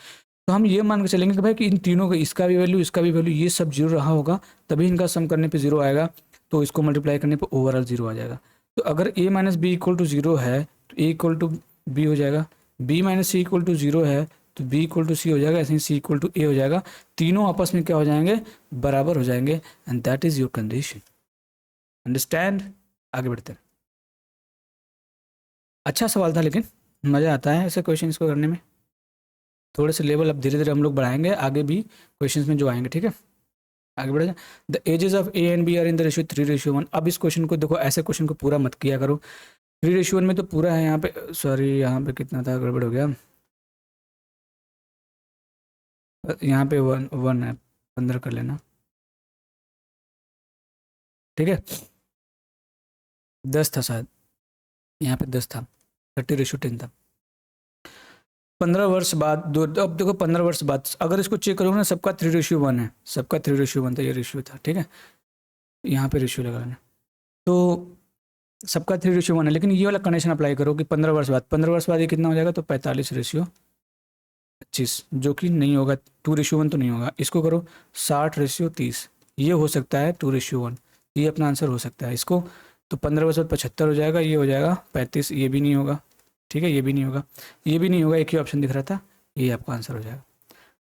तो हम ये मान के चलेंगे कि भाई कि इन तीनों का, इसका भी वैल्यू, इसका भी वैल्यू, ये सब 0 रहा होगा, तभी इनका सम करने पे 0 आएगा, तो इसको मल्टीप्लाई करने पे ओवरऑल 0 आ जाएगा। तो अगर a minus B equal to 0 है तो a इक्वल टू बी हो जाएगा, b minus C equal to 0 है तो b इक्वल टू सी हो जाएगा, ऐसे ही c इक्वल टू a हो जाएगा। तीनों आपस में क्या हो जाएंगे? बराबर हो जाएंगे, and that is your condition. Understand? आगे बढ़ते हैं। अच्छा सवाल था, लेकिन मज़ा आता है ऐसे क्वेश्चन को करने में। थोड़े से लेवल अब धीरे धीरे हम लोग बढ़ाएंगे आगे भी क्वेश्चंस में जो आएंगे। ठीक है, आगे बढ़े। The ages of A and B are in the ratio 3:1। अब इस क्वेश्चन को देखो, ऐसे क्वेश्चन को पूरा मत किया करो। 3:1 में तो पूरा है, यहाँ पे सॉरी, यहाँ पे कितना था, गड़बड़ हो गया। यहाँ पे 1 है, 15 कर लेना। ठीक है, 10 था शायद, यहाँ पे 10 था, 30:10 था। 15 वर्ष बाद दो, अब देखो 15 वर्ष बाद अगर इसको चेक करोगे ना, सबका 3:1 है, सबका 3:1 था, ये रेशियो था। ठीक है, यहाँ पे रेशियो लगा लेना, तो सबका 3:1 है। लेकिन ये वाला कंडीशन अप्लाई करो कि 15 वर्ष बाद, 15 वर्ष बाद ये कितना हो जाएगा? तो 45:25, जो कि नहीं होगा, 2:1 तो नहीं होगा। इसको करो 60:30, ये हो सकता है 2:1, ये अपना आंसर हो सकता है इसको। तो 15 वर्ष बाद 75 हो जाएगा, ये हो जाएगा 35, ये भी नहीं होगा। ठीक है, ये भी नहीं होगा, ये भी नहीं होगा, एक ही ऑप्शन दिख रहा था, ये आपका आंसर हो जाएगा।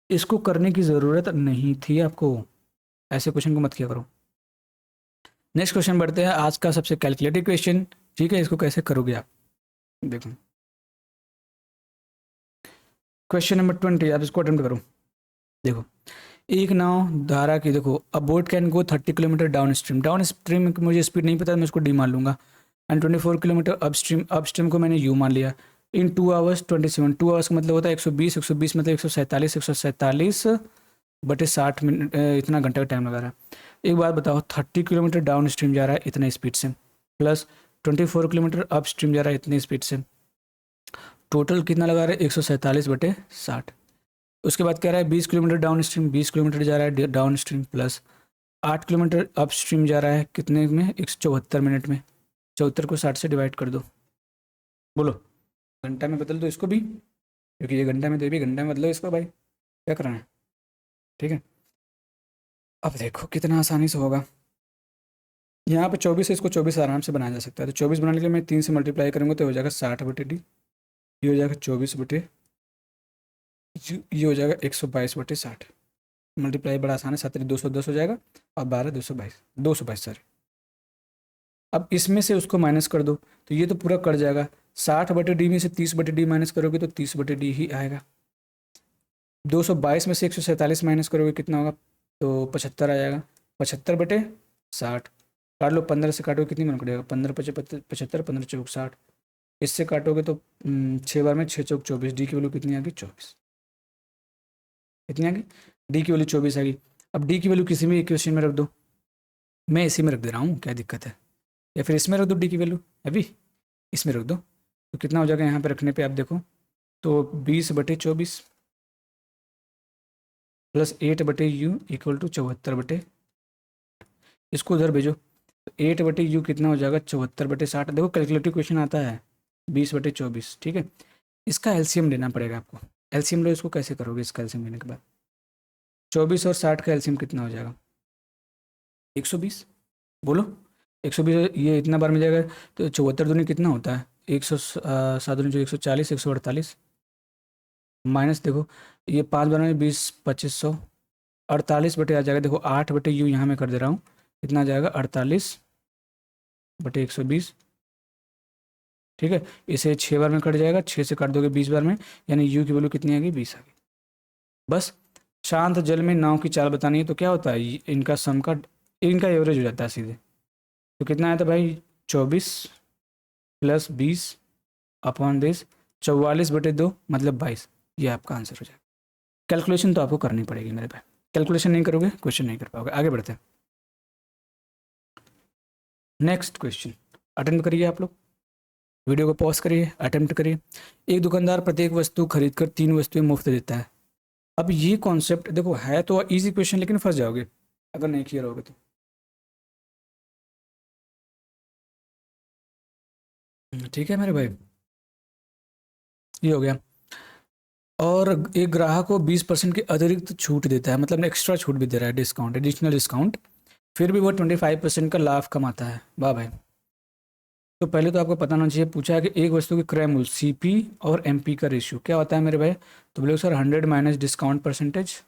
इसको करने की ज़रूरत नहीं थी आपको, ऐसे क्वेश्चन को मत किया करो। नेक्स्ट क्वेश्चन बढ़ते हैं, आज का सबसे कैलकुलेटिव क्वेश्चन। ठीक है, इसको कैसे करोगे आप, देखो क्वेश्चन नंबर 20, आप इसको अटेम्प्ट करो। देखो, एक नाव धारा की, देखो अ boat can go 30 kilometre down stream, down stream की मुझे स्पीड नहीं पता, मैं उसको डी मान लूंगा, and 24 kilometre up stream, up stream को मैंने यू मान लिया। इन 2 आवर्स 27, 2 आवर्स का मतलब होता है 120, 120 मतलब 147, 147 बटे 60 मिनट, इतना घंटे का टाइम लगा रहा है। एक बात बताओ, 30 किलोमीटर डाउन स्ट्रीम जा रहा है इतने स्पीड से, प्लस 24 किलोमीटर अप स्ट्रीम जा रहा है इतनी स्पीड से, टोटल कितना लगा रहा है 147 बटे 60। उसके बाद कह रहा है 20 किलोमीटर डाउन स्ट्रीम, 20 किलोमीटर जा रहा है down stream, plus 8 kilometre up stream जा रहा है कितने में, 174 मिनट में। 74 को 60 से डिवाइड कर दो, बोलो घंटा में बदल दो इसको भी, क्योंकि ये घंटा में तो ये भी घंटा में बदलो इसको भाई, क्या करना है। ठीक है, अब देखो कितना आसानी से होगा। यहाँ पे 24 है, इसको 24 आराम से बनाया जा सकता है। तो 24 बनाने के लिए मैं 3 से मल्टीप्लाई करूँगा तो हो जाएगा 60 बटे डी, ये हो जाएगा 24 बटे, ये हो जाएगा 122 बटे 60। मल्टीप्लाई बड़ा आसान है, 7 210 हो जाएगा और 12 222, 222 सॉरी। अब इसमें से उसको माइनस कर दो तो ये तो पूरा कट जाएगा। 60 बटे डी में से 30 बटे डी माइनस करोगे तो 30 बटे डी ही आएगा। 222 में से 147 माइनस करोगे कितना होगा, तो 75 आ जाएगा। 75 बटे 60, काट लो, 15 से काटोगे कितनी मन कटेगा, 15 पचहत्तर 75, 15 चौक 60, इससे काटोगे तो 6 बार में 6 चौक 24, डी की वैल्यू कितनी आ गई 24, कितनी आ गई, डी की वैल्यू 24 आ गई। अब डी की वैल्यू किसी भी इक्वेशन में रख दो, मैं इसी में रख दे रहा हूँ, क्या दिक्कत है, या फिर इसमें रख दो डी की वैल्यू, अभी इसमें रख दो तो कितना हो जाएगा यहाँ पे रखने पे आप देखो तो 20 बटे 24 प्लस 8 बटे यू इक्वल टू 74 बटे, इसको उधर भेजो तो 8 बटे यू कितना हो जाएगा 74 बटे 60। देखो कैलकुलेटिव क्वेश्चन आता है 20 बटे 24, ठीक है। इसका एलसीएम लेना पड़ेगा आपको, एलसीएम लो, इसको कैसे करोगे, इसका एलसीएम लेने के बाद 24 और 60 का एलसीएम कितना हो जाएगा 120, बोलो 120, ये इतना बार में जाएगा तो 74 दूनी कितना होता है 107 दूनी जो 140, 148 माइनस देखो ये 5 बार में 20, 2500, 48 बटे आ जाएगा। देखो 8 बटे यू यहाँ में कर दे रहा हूँ, कितना आ जाएगा 48 बटे 120, ठीक है। इसे 6 बार में कट जाएगा, 6 से काट दोगे 20 बार में, यानी यू की वैल्यू कितनी आ गई 20 आ गई। बस शांत जल में नाव की चाल बतानी है तो क्या होता है, इनका सम का, इनका एवरेज हो जाता है सीधे। तो कितना आया था भाई 24 प्लस 20 अपॉन दिस 44 बटे 2 मतलब 22, ये आपका आंसर हो जाएगा। कैलकुलेशन तो आपको करनी पड़ेगी मेरे भाई, कैलकुलेशन नहीं करोगे क्वेश्चन नहीं कर पाओगे। आगे बढ़ते हैं, नेक्स्ट क्वेश्चन अटेम्प्ट करिए आप लोग, वीडियो को पॉज करिए, अटेम्प्ट करिए। एक दुकानदार प्रत्येक वस्तु खरीदकर 3 वस्तुएं मुफ्त देता है। अब ये कॉन्सेप्ट देखो है तो इजी क्वेश्चन, लेकिन फंस जाओगे अगर नहीं क्लियर होगे तो। ठीक है मेरे भाई, ये हो गया। और एक ग्राहक को 20% की अतिरिक्त छूट देता है, मतलब एक्स्ट्रा छूट भी दे रहा है, डिस्काउंट, एडिशनल डिस्काउंट, फिर भी वो 25% का लाभ कमाता है। वाह भाई। तो पहले तो आपको पता होना चाहिए, पूछा है कि एक वस्तु की क्रय मूल्य सीपी और एमपी का रेशियो क्या होता है मेरे भाई, तो बोले sir 100 minus discount percentage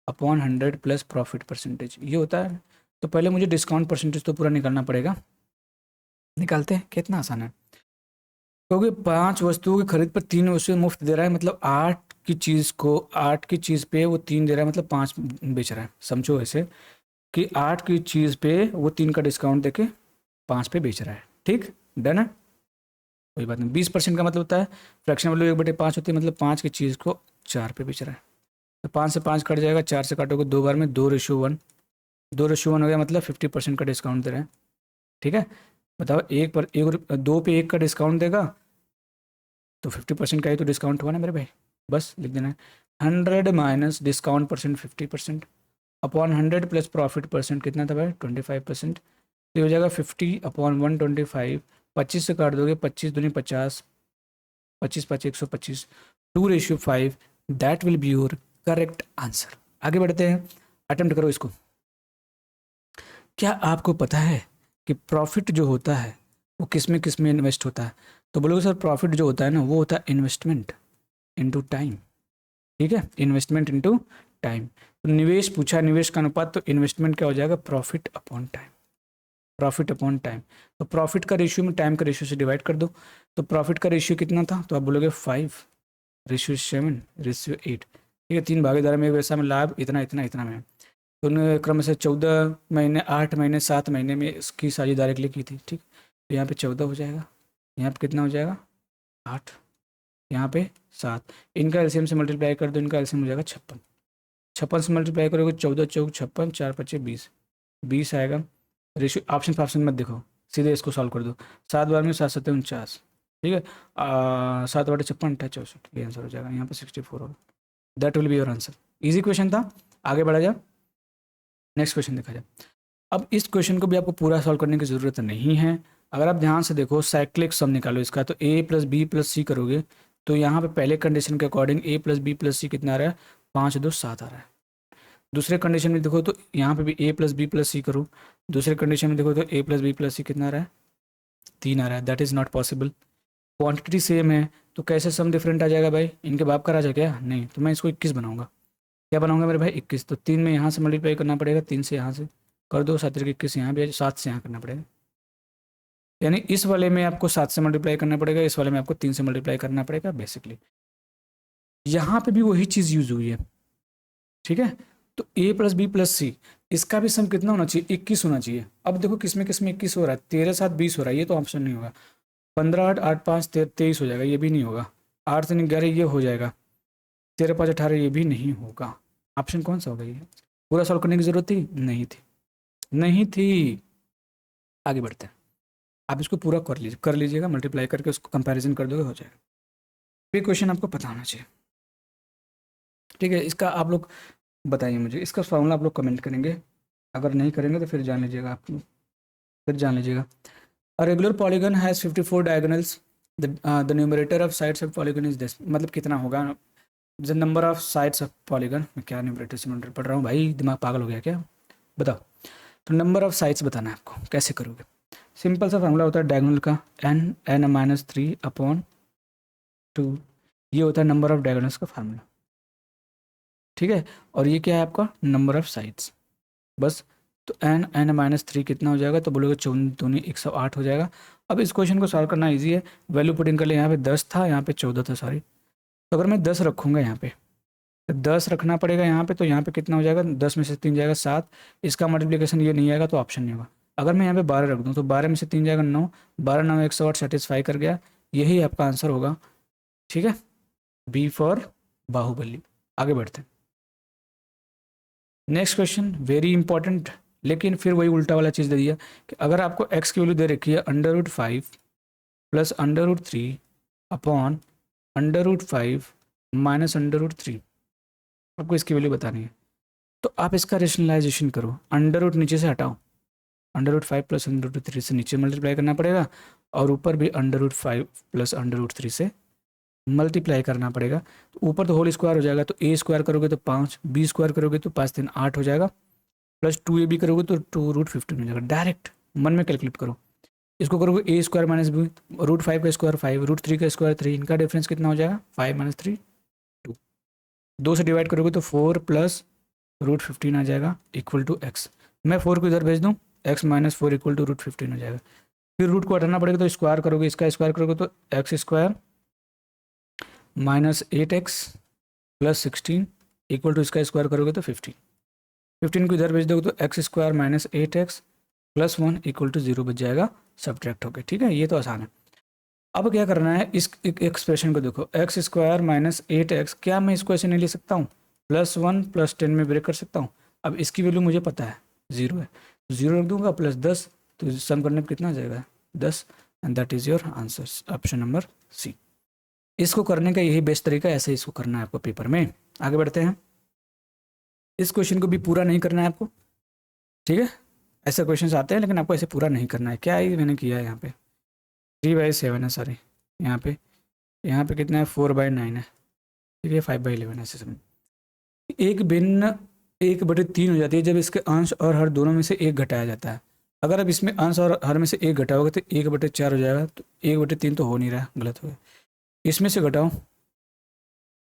upon 100 plus profit percentage, ये होता है। तो पहले मुझे डिस्काउंट परसेंटेज तो पूरा निकालना पड़ेगा, निकालते हैं, कितना आसान है। क्योंकि 5 वस्तुओं की खरीद पर 3 वस्तुएं मुफ्त दे रहा है, मतलब 8 की चीज़ पे वो 3 दे रहा है, मतलब 5 बेच रहा है। समझो ऐसे कि 8 की चीज़ पे वो 3 का डिस्काउंट देके 5 पे बेच रहा है, ठीक, डन है, कोई बात नहीं। 20% का मतलब होता है फ्रैक्शन वैल्यू 1/5 होती है, मतलब 5 की चीज़ को 4 पे बेच रहा है। तो 5 से 5 कट जाएगा, 4 से काटोगे 2 बार में, 2:1, 2:1 हो गया, मतलब 50% का डिस्काउंट दे रहे हैं, ठीक है। बताओ एक पर एक, 2 पे 1 का डिस्काउंट देगा तो 50% का ही तो डिस्काउंट हुआ ना मेरे भाई, बस लिख देना है 100 minus discount percent 50% upon 100 plus profit percent कितना था भाई 25%, तो हो जाएगा 50 अपॉन 125, 25 से काट दोगे, 25 दूनी 50, 25 5 125, 2:5, that will be your correct answer. आगे बढ़ते हैं, अटेम्प्ट करो इसको। क्या आपको पता है कि प्रॉफिट जो होता है वो किस में इन्वेस्ट होता है, तो बोलोगे सर प्रॉफिट जो होता है ना वो होता है इन्वेस्टमेंट इनटू टाइम, ठीक है, इन्वेस्टमेंट इनटू टाइम। तो निवेश पूछा है, निवेश का अनुपात, तो इन्वेस्टमेंट क्या हो जाएगा profit upon time, profit upon time. तो प्रॉफिट का रेशियो में टाइम का रेशियो से डिवाइड कर दो, तो प्रॉफिट का रेशियो कितना था, तो आप बोलोगे 5:7:8, ठीक है। 3 भागीदार में, एक वैसा में लाभ इतना इतना इतना में, तो उन्होंने क्रम से 14 महीने, 8 महीने, 7 महीने में इसकी साझेदारी के लिए की थी, ठीक। तो यहाँ पे 14 हो जाएगा, यहाँ पे कितना हो जाएगा 8, यहाँ पे 7, इनका एलसीएम से मल्टीप्लाई कर दो, इनका एलसीएम हो जाएगा 56। 56 से मल्टीप्लाई करोगे 14 चौक 56, 4 पच्चे 20, 20 आएगा। रेशियो ऑप्शन मत देखो, सीधे इसको सॉल्व कर दो। 7 बार में 7 7 49, ठीक है। 7/56 28 64, ये आंसर हो जाएगा। यहाँ पे 64 होगा। That will be your answer. Easy question था। आगे बढ़ा जाए, नेक्स्ट क्वेश्चन देखा जाए। अब इस क्वेश्चन को भी आपको पूरा सॉल्व करने की ज़रूरत नहीं है। अगर आप ध्यान से देखो, साइक्लिक सम निकालो इसका, तो a + b + c करोगे तो यहाँ पे पहले कंडीशन के अकॉर्डिंग a + b + c कितना आ रहा है, 5 2 7 आ रहा है। दूसरे कंडीशन में देखो तो यहाँ पे भी a + b + c करो, दूसरे कंडीशन में देखो तो a + b + c कितना आ रहा है, 3 आ रहा है। That is not possible. Quantity same है तो कैसे सम डिफरेंट आ जाएगा भाई? इनके बाप का राजा क्या? नहीं, तो मैं इसको 21 बनाऊंगा। क्या बनाऊंगा मेरे भाई? 21। तो 3 में यहाँ से मल्टीप्लाई करना पड़ेगा, 3 से यहाँ से कर दो, 7 21 यहाँ भी, 7 से यहाँ करना पड़ेगा। यानी इस वाले में आपको 7 से मल्टीप्लाई करना पड़ेगा, इस वाले में आपको 3 से मल्टीप्लाई करना पड़ेगा बेसिकली। यहाँ पे भी वही चीज़ यूज हुई है, ठीक है। तो a + b + c, इसका भी सम कितना होना चाहिए? 21 होना चाहिए। अब देखो किसमें किसमें 21 हो रहा है, 13 7 20 हो रहा है, ये तो ऑप्शन नहीं होगा। 15 8 8 5 23 हो जाएगा, ये भी नहीं होगा। 8 3 11 ये हो जाएगा। 13 5 18 ये भी नहीं होगा। ऑप्शन कौन सा होगा? ये पूरा सॉल्व करने की जरूरत थी? नहीं थी, नहीं थी। आगे बढ़ते हैं। आप इसको पूरा कर लीजिएगा, मल्टीप्लाई करके उसको कंपैरिजन कर दोगे, हो जाएगा। ये क्वेश्चन आपको पता होना चाहिए, ठीक है। इसका आप लोग बताइए मुझे, इसका फॉर्मूला आप लोग कमेंट करेंगे। अगर नहीं करेंगे तो फिर जान लीजिएगा, आप लोग फिर जान लीजिएगा। A regular polygon has 54 diagonals, the numerator of sides of polygon is this. मतलब कितना होगा the number of sides of polygon. मैं क्या न्यूमरेटर से न्यूमरेटर पढ़ रहा हूँ भाई, दिमाग पागल हो गया क्या? बताओ। तो नंबर ऑफ साइड्स बताना है आपको, कैसे करोगे? सिंपल सा फॉर्मूला होता है डायगोनल का, n(-3)/2, ये होता है नंबर ऑफ डायगोनल्स का फार्मूला, ठीक है। और ये क्या है आपका? नंबर ऑफ साइड्स, बस। तो n(-3) कितना हो जाएगा? तो बोलोगे 4 108 हो जाएगा। अब इस क्वेश्चन को सॉल्व करना ईजी है। वैल्यू पुटिंग कर ले, यहाँ पे 10 था, यहाँ पे 14 था, सॉरी। तो अगर मैं 10 रखूँगा यहाँ पे, तो 10 रखना पड़ेगा यहाँ पे, तो यहाँ पे कितना हो जाएगा? 10 में से 3 जाएगा 7, इसका मल्टीप्लिकेशन ये नहीं आएगा तो ऑप्शन नहीं होगा। अगर मैं यहाँ पे 12 रख दूँ तो 12 में से 3 जाएगा 9, 12 9 108 सेटिस्फाई कर गया, यही आपका आंसर होगा, ठीक है। B for Baahubali. आगे बढ़ते हैं। नेक्स्ट क्वेश्चन वेरी इंपॉर्टेंट, लेकिन फिर वही उल्टा वाला चीज़ दे दिया कि अगर आपको x की वैल्यू दे रखी है √5 + √3 अपॉन √5 माइनस √3, आपको इसकी वैल्यू बतानी है। तो आप इसका रेशनलाइजेशन करो, अंडर रूट नीचे से हटाओ, √5 + √3 से नीचे मल्टीप्लाई करना पड़ेगा, और ऊपर भी √5 + √3 से मल्टीप्लाई करना पड़ेगा। तो ऊपर तो होल स्क्वायर हो जाएगा, तो a² करोगे तो 5, b² करोगे तो 5 3 8 हो जाएगा, प्लस 2ab करोगे तो 2√15 हो जाएगा। डायरेक्ट मन में कैलकुलेट करो। इसको करोगे a² - b, √5 का स्क्वायर 5, √3 का स्क्वायर 3, इनका डिफरेंस कितना हो जाएगा? 5 - 3 2। 2 से डिवाइड करोगे तो 4 + √15 आ जाएगा इक्वल टू x। मैं 4 को इधर भेज दूँ, x - 4 इक्वल टू √15 हो जाएगा। फिर रूट को हटाना पड़ेगा, तो स्क्वायर करोगे, इसका स्क्वायर करोगे तो x² - 8x + 16 इक्वल टू इसका स्क्वायर करोगे तो 15। 15 को इधर भेज दोगे तो x² - 8x + 1 इक्वल टू 0 बच जाएगा, सब्ट्रैक्ट होके, ठीक है। ये तो आसान है। अब क्या करना है, इस एक्सप्रेशन को देखो, x² - 8x, क्या मैं इसको ऐसे नहीं ले सकता हूँ? +1 + 10 में ब्रेक कर सकता हूँ। अब इसकी वैल्यू मुझे पता है 0 है, 0 रख दूंगा, प्लस 10, तो सम करने पर कितना आ जाएगा? 10, and that is your answer, option number C. इसको करने का यही बेस्ट तरीका है, ऐसे इसको करना है आपको पेपर में। आगे बढ़ते हैं। इस क्वेश्चन को भी पूरा नहीं करना है आपको, ठीक है। ऐसे क्वेश्चन आते हैं लेकिन आपको ऐसे पूरा नहीं करना है। क्या है मैंने किया है यहाँ पे 3/7 है, सॉरी यहाँ पे कितना है 4/9 है, ठीक है। 5/11 ऐसे समझ। एक भिन्न 1/3 हो जाती है जब इसके अंश और हर दोनों में से एक घटाया जाता है। अगर अब इसमें अंश और हर में से एक घटाओगे तो 1/4 हो जाएगा, तो 1/3 तो हो नहीं रहा, गलत हो गया। इसमें से घटाओ,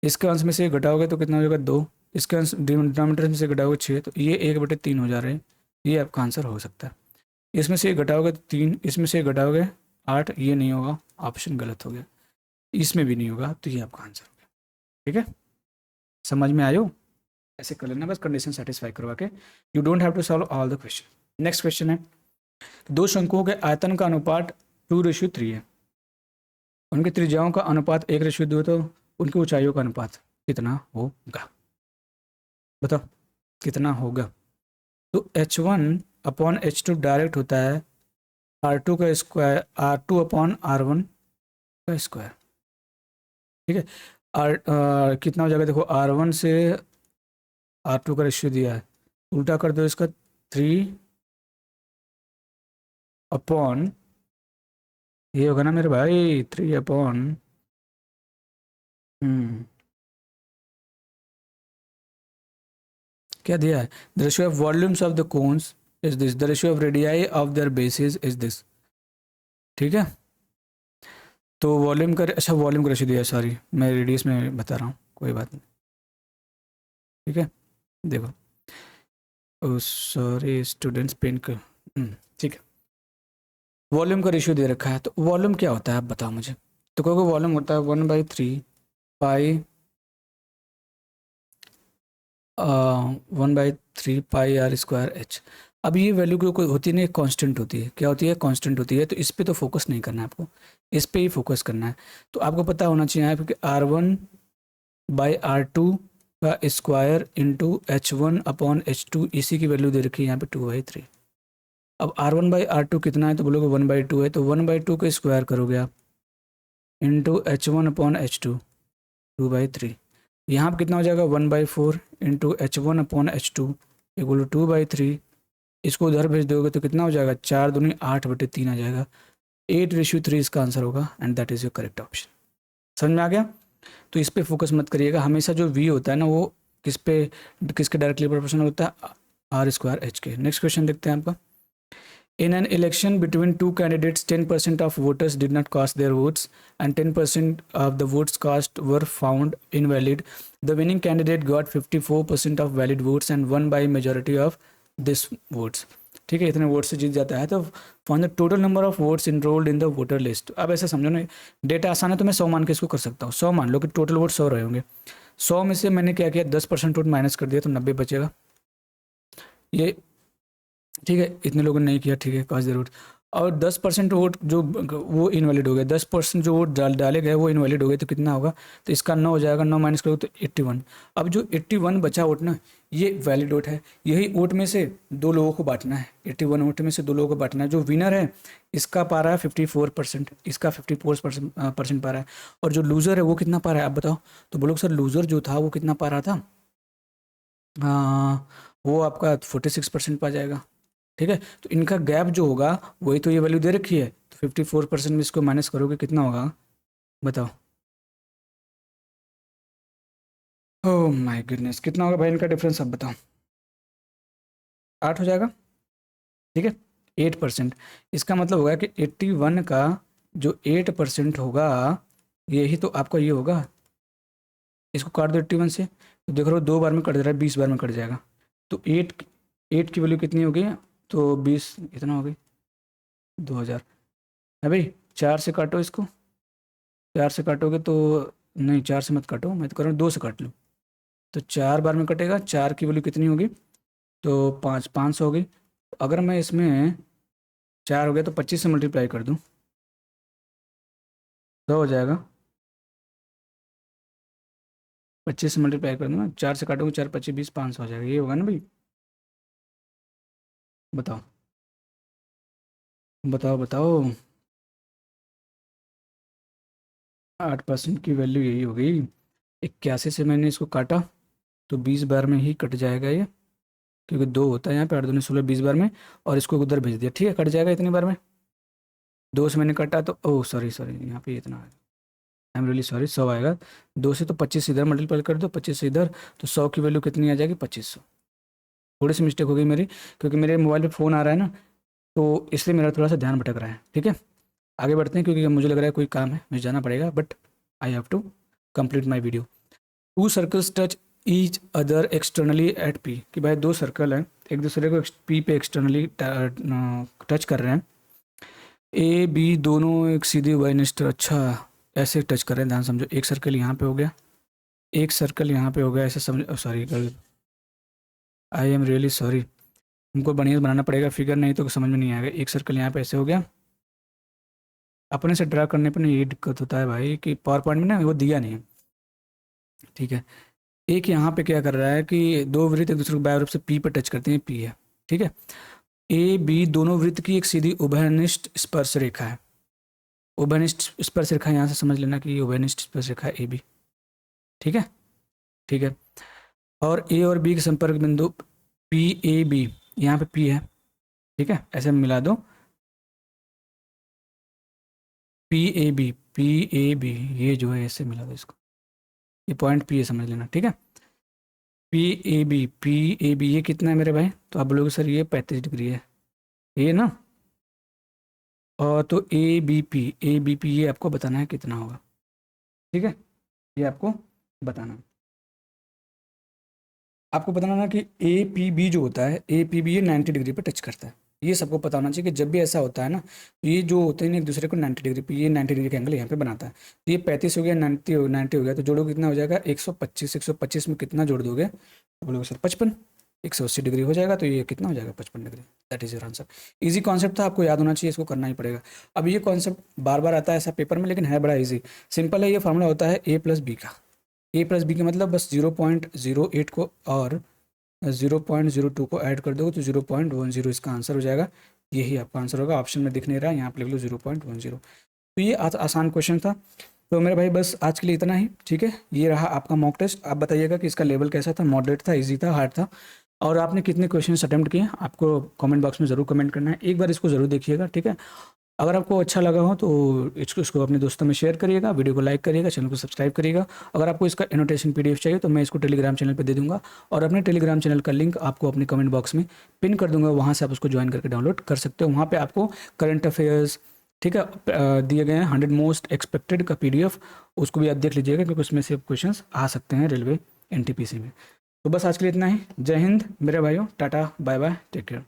इसके अंश में से एक घटाओगे तो कितना हो जाएगा 2, इसके अंश डिनोमिनेटर में से घटाओगे 6, तो ये 1/3 हो जा रहे हैं, ये आपका आंसर हो सकता है। इसमें से एक घटाओगे तो 3, इसमें से एक घटाओगे 8, ये नहीं होगा, ऑप्शन गलत हो गया। इसमें भी नहीं होगा, तो ये आपका आंसर हो गया, ठीक है। समझ में आयो? ऐसे कर लेना, बस कंडीशन सेटिस्फाई करवा के। You don't have to solve all the question. Next question है, दो शंकुओं के आयतन का अनुपात 2:3 है। उनकी त्रिज्याओं का अनुपात 1:2 है, तो उनकी ऊंचाइयों का अनुपात कितना होगा? बताओ कितना होगा? तो H1/H2 डायरेक्ट होता है R2 का स्क्वायर, R2/R1 का स्क्वायर। ठीक है। कितना हो जाएगा? देखो R1 से R2 का रेशियो दिया है, उल्टा कर दो इसका, 3 ये होगा ना मेरे भाई, 3 हम्म क्या दिया है? The ratio of volumes of the cons is this, the ratio of radii of their basis is this. ठीक है। तो वॉल्यूम का, अच्छा वॉल्यूम का रेशियो दिया है, सॉरी मैं रेडियस में बता रहा हूँ, कोई बात नहीं। ठीक है, देखो, ओ सॉरी स्टूडेंट्स, पेन का, ठीक है। वॉल्यूम का रेशियो दे रखा है, तो वॉल्यूम क्या होता है आप बताओ मुझे। तो क्योंकि वॉल्यूम होता है 1/3 पाई अब ये वैल्यू कोई होती नहीं, कांस्टेंट होती है। क्या होती है? कांस्टेंट होती है। तो इस पे तो फोकस नहीं करना है आपको, इस पे ही फोकस करना है। तो आपको पता होना चाहिए यहाँ पे कि R1/R2 का स्क्वायर इंटू H1/H2, इसी की वैल्यू दे रखी है यहाँ पे 2/3। अब R1/R2 कितना है? तो बोलोगे 1/2 है, तो 1/2 का स्क्वायर करोगे आप इंटू H1/H2, 2/3। यहाँ पर कितना हो जाएगा? 1/4 इंटू H1/H2 इक्वल टू 2/3। इसको उधर भेज दोगे तो कितना हो जाएगा? 4×8/3 आ जाएगा। 8:3 इसका आंसर होगा, and that is your correct option. समझ में आ गया? तो इस पे फोकस मत करिएगा, हमेशा जो वी होता है ना, वो किसके डायरेक्टली प्रोपोर्शनल होता है? R²H के। नेक्स्ट क्वेश्चन देखते हैं आपका। In an election between two candidates, 10% of voters did not cast their votes and 10% of the votes cast were found invalid. The winning candidate got 54% of valid votes and won by majority of this votes. ठीक है, इतने वोट से जीत जाता है। तो find the total number of votes enrolled in the voter list. अब ऐसा समझो ना, डेटा आसान है तो मैं 100 मान के इसको कर सकता हूँ। 100 मान लो कि टोटल वोट 100 रहे होंगे। 100 में से मैंने क्या किया, 10% वोट माइनस कर दिया तो 90 बचेगा। ये ठीक है, इतने लोगों ने नहीं किया, ठीक है, कास्ट देयर वोट। और 10% वोट जो वो इनवैलिड हो गया, 10% जो वोट डाले गए वो इनवैलिड हो गए, तो कितना होगा? तो इसका 9 हो जाएगा, 9 माइनस करोगे तो 81। अब जो 81 बचा वोट ना, ये वैलिड वोट है। यही वोट में से 2 लोगों को बांटना है। 81 वोट में से 2 लोगों को बांटना है। जो विनर है इसका पा रहा है 54%, इसका 54% पा रहा है, और जो लूज़र है वो कितना पा रहा है आप बताओ। तो बोलो सर लूज़र जो था वो कितना पा रहा था? वो आपका 46% पा जाएगा। ठीक है, तो इनका गैप जो होगा वही तो ये वैल्यू दे रखी है। तो 54% में इसको माइनस करोगे कितना होगा बताओ। ओह माय गुडनेस, कितना होगा भाई इनका डिफरेंस, अब बताओ। 8 हो जाएगा। ठीक है, 8%। इसका मतलब होगा कि 81 का जो 8% होगा, यही तो आपका ये होगा। इसको काट दो 81 से, तो देख रहे हो 2 बार में कट जा रहा है, 20 बार में कट जाएगा। तो 8 की वैल्यू कितनी होगी? तो 20 इतना हो गई 2000 है भाई। 4 से काटो इसको, 4 से काटोगे तो, नहीं 4 से मत काटो, मैं तो कर रहा हूँ 2 से काट लो। तो 4 बार में कटेगा, 4 की वैल्यू कितनी होगी? तो 500 हो गई। अगर मैं इसमें 4 हो गया तो 25 से मल्टीप्लाई कर दूँ तो हो जाएगा। 25 से मल्टीप्लाई कर दूँ ना, 4 से काटोगे, 4×25 = 20, 500 हो जाएगा। ये होगा ना भाई? बताओ बताओ बताओ। 8% की वैल्यू यही हो गई। 81 से मैंने इसको काटा तो 20 बार में ही कट जाएगा ये, क्योंकि 2 होता है यहाँ पे, 8×2 = 16, 20 बार में, और इसको उधर भेज दिया। ठीक है, कट जाएगा इतनी बार में। 2 से मैंने काटा तो, ओह सॉरी सॉरी, यहाँ पे इतना आई एम रियली सॉरी, 100 आएगा। 2 से तो 25 इधर मल्टीप्लाई कर दो, 25 से इधर, तो 100 की वैल्यू कितनी आ जाएगी? 2500। थोड़ी सी मिस्टेक हो गई मेरी, क्योंकि मेरे मोबाइल पे फ़ोन आ रहा है ना, तो इसलिए मेरा थोड़ा सा ध्यान भटक रहा है। ठीक है, आगे बढ़ते हैं, क्योंकि मुझे लग रहा है कोई काम है, मुझे जाना पड़ेगा, but I have to complete my video. 2 circles touch each other externally at P, कि भाई 2 सर्कल हैं, एक दूसरे को पी पे एक्सटर्नली टच कर रहे हैं। ए बी दोनों एक सीधी वाइनिस्ट, अच्छा ऐसे टच कर रहे हैं, ध्यान समझो। एक सर्कल यहाँ पे हो गया, एक सर्कल यहाँ पे हो गया, ऐसे समझ, sorry, I am really sorry. हमको बढ़िया बनाना पड़ेगा फिगर, नहीं तो समझ में नहीं आएगा। एक सर्कल यहाँ पे ऐसे हो गया, अपने से ड्रा करने पर ना ये दिक्कत होता है भाई कि पावर पॉइंट में ना वो दिया नहीं है। ठीक है, एक यहाँ पे क्या कर रहा है कि दो वृत्त एक दूसरे को बाएं रूप से पी पर टच करते हैं, पी है। ठीक है, ए बी दोनों वृत्त की एक सीधी उभयनिष्ठ स्पर्श रेखा है। उभयनिष्ठ स्पर्श रेखा यहाँ से समझ लेना कि ये उभयनिष्ठ स्पर्श रेखा ए बी। ठीक है, ठीक है। और ए और बी के संपर्क बिंदु पी ए बी, यहाँ पे पी है। ठीक है, ऐसे मिला दो P A B, P A B, ये जो है ऐसे मिला दो इसको, ये पॉइंट पी है समझ लेना। ठीक है, P A B, P A B ये कितना है मेरे भाई? तो आप बोलोगे सर ये 35 डिग्री है, ये ना। और तो ए बी पी ये आपको बताना है कितना होगा। ठीक है, ये आपको बताना है। आपको बताना ना कि ए पी बी जो होता है, ए पी बी ये 90 डिग्री पे टच करता है। ये सबको पता होना चाहिए कि जब भी ऐसा होता है ना, ये जो होते हैं एक दूसरे को 90 डिग्री पे, ये 90 डिग्री का एंगल यहाँ पे बनाता है। तो ये 35 हो गया, 90 हो गया, तो जोड़ो कितना हो जाएगा? 125। 125 में कितना जोड़ दोगे? तो बोलोगे सर 55। 180 डिग्री हो जाएगा, तो ये कितना हो जाएगा? 55 degree. That is your answer. Easy concept था, आपको याद होना चाहिए, इसको करना ही पड़ेगा। अब ये कॉन्सेप्ट बार बार आता है ऐसा पेपर में, लेकिन है बड़ा ईजी, सिंपल है। ये फॉर्मूला होता है ए प्लस बी का। ए प्लस बी का मतलब बस 0.08 को और 0.02 को ऐड कर दोगे तो 0.10 इसका आंसर हो जाएगा। यही आपका आंसर होगा। ऑप्शन में दिख नहीं रहा है, यहाँ पे लिख लो 0.10। तो ये आसान क्वेश्चन था। तो मेरे भाई बस आज के लिए इतना ही। ठीक है, ये रहा आपका मॉक टेस्ट। आप बताइएगा कि इसका लेवल कैसा था, मॉडरेट था, इजी था, हार्ड था, और आपने कितने क्वेश्चन अटेम्प्ट किए, आपको कमेंट बॉक्स में ज़रूर कमेंट करना है। एक बार इसको ज़रूर देखिएगा। ठीक है, अगर आपको अच्छा लगा हो तो इसको अपने दोस्तों में शेयर करिएगा, वीडियो को लाइक करिएगा, चैनल को सब्सक्राइब करिएगा। अगर आपको इसका एनोटेशन पीडीएफ चाहिए तो मैं इसको टेलीग्राम चैनल पे दे दूंगा, और अपने टेलीग्राम चैनल का लिंक आपको अपने कमेंट बॉक्स में पिन कर दूंगा, वहाँ से आप उसको ज्वाइन करके डाउनलोड कर सकते हो। वहाँ पर आपको करंट अफेयर्स, ठीक है, दिए गए हैं 100 मोस्ट एक्सपेक्टेड का पीडीएफ, उसको भी आप देख लीजिएगा, क्योंकि उसमें से क्वेश्चन आ सकते हैं रेलवे एनटीपीसी में। तो बस आज के लिए इतना ही। जय हिंद मेरे भाइयों, tata bye bye, take care.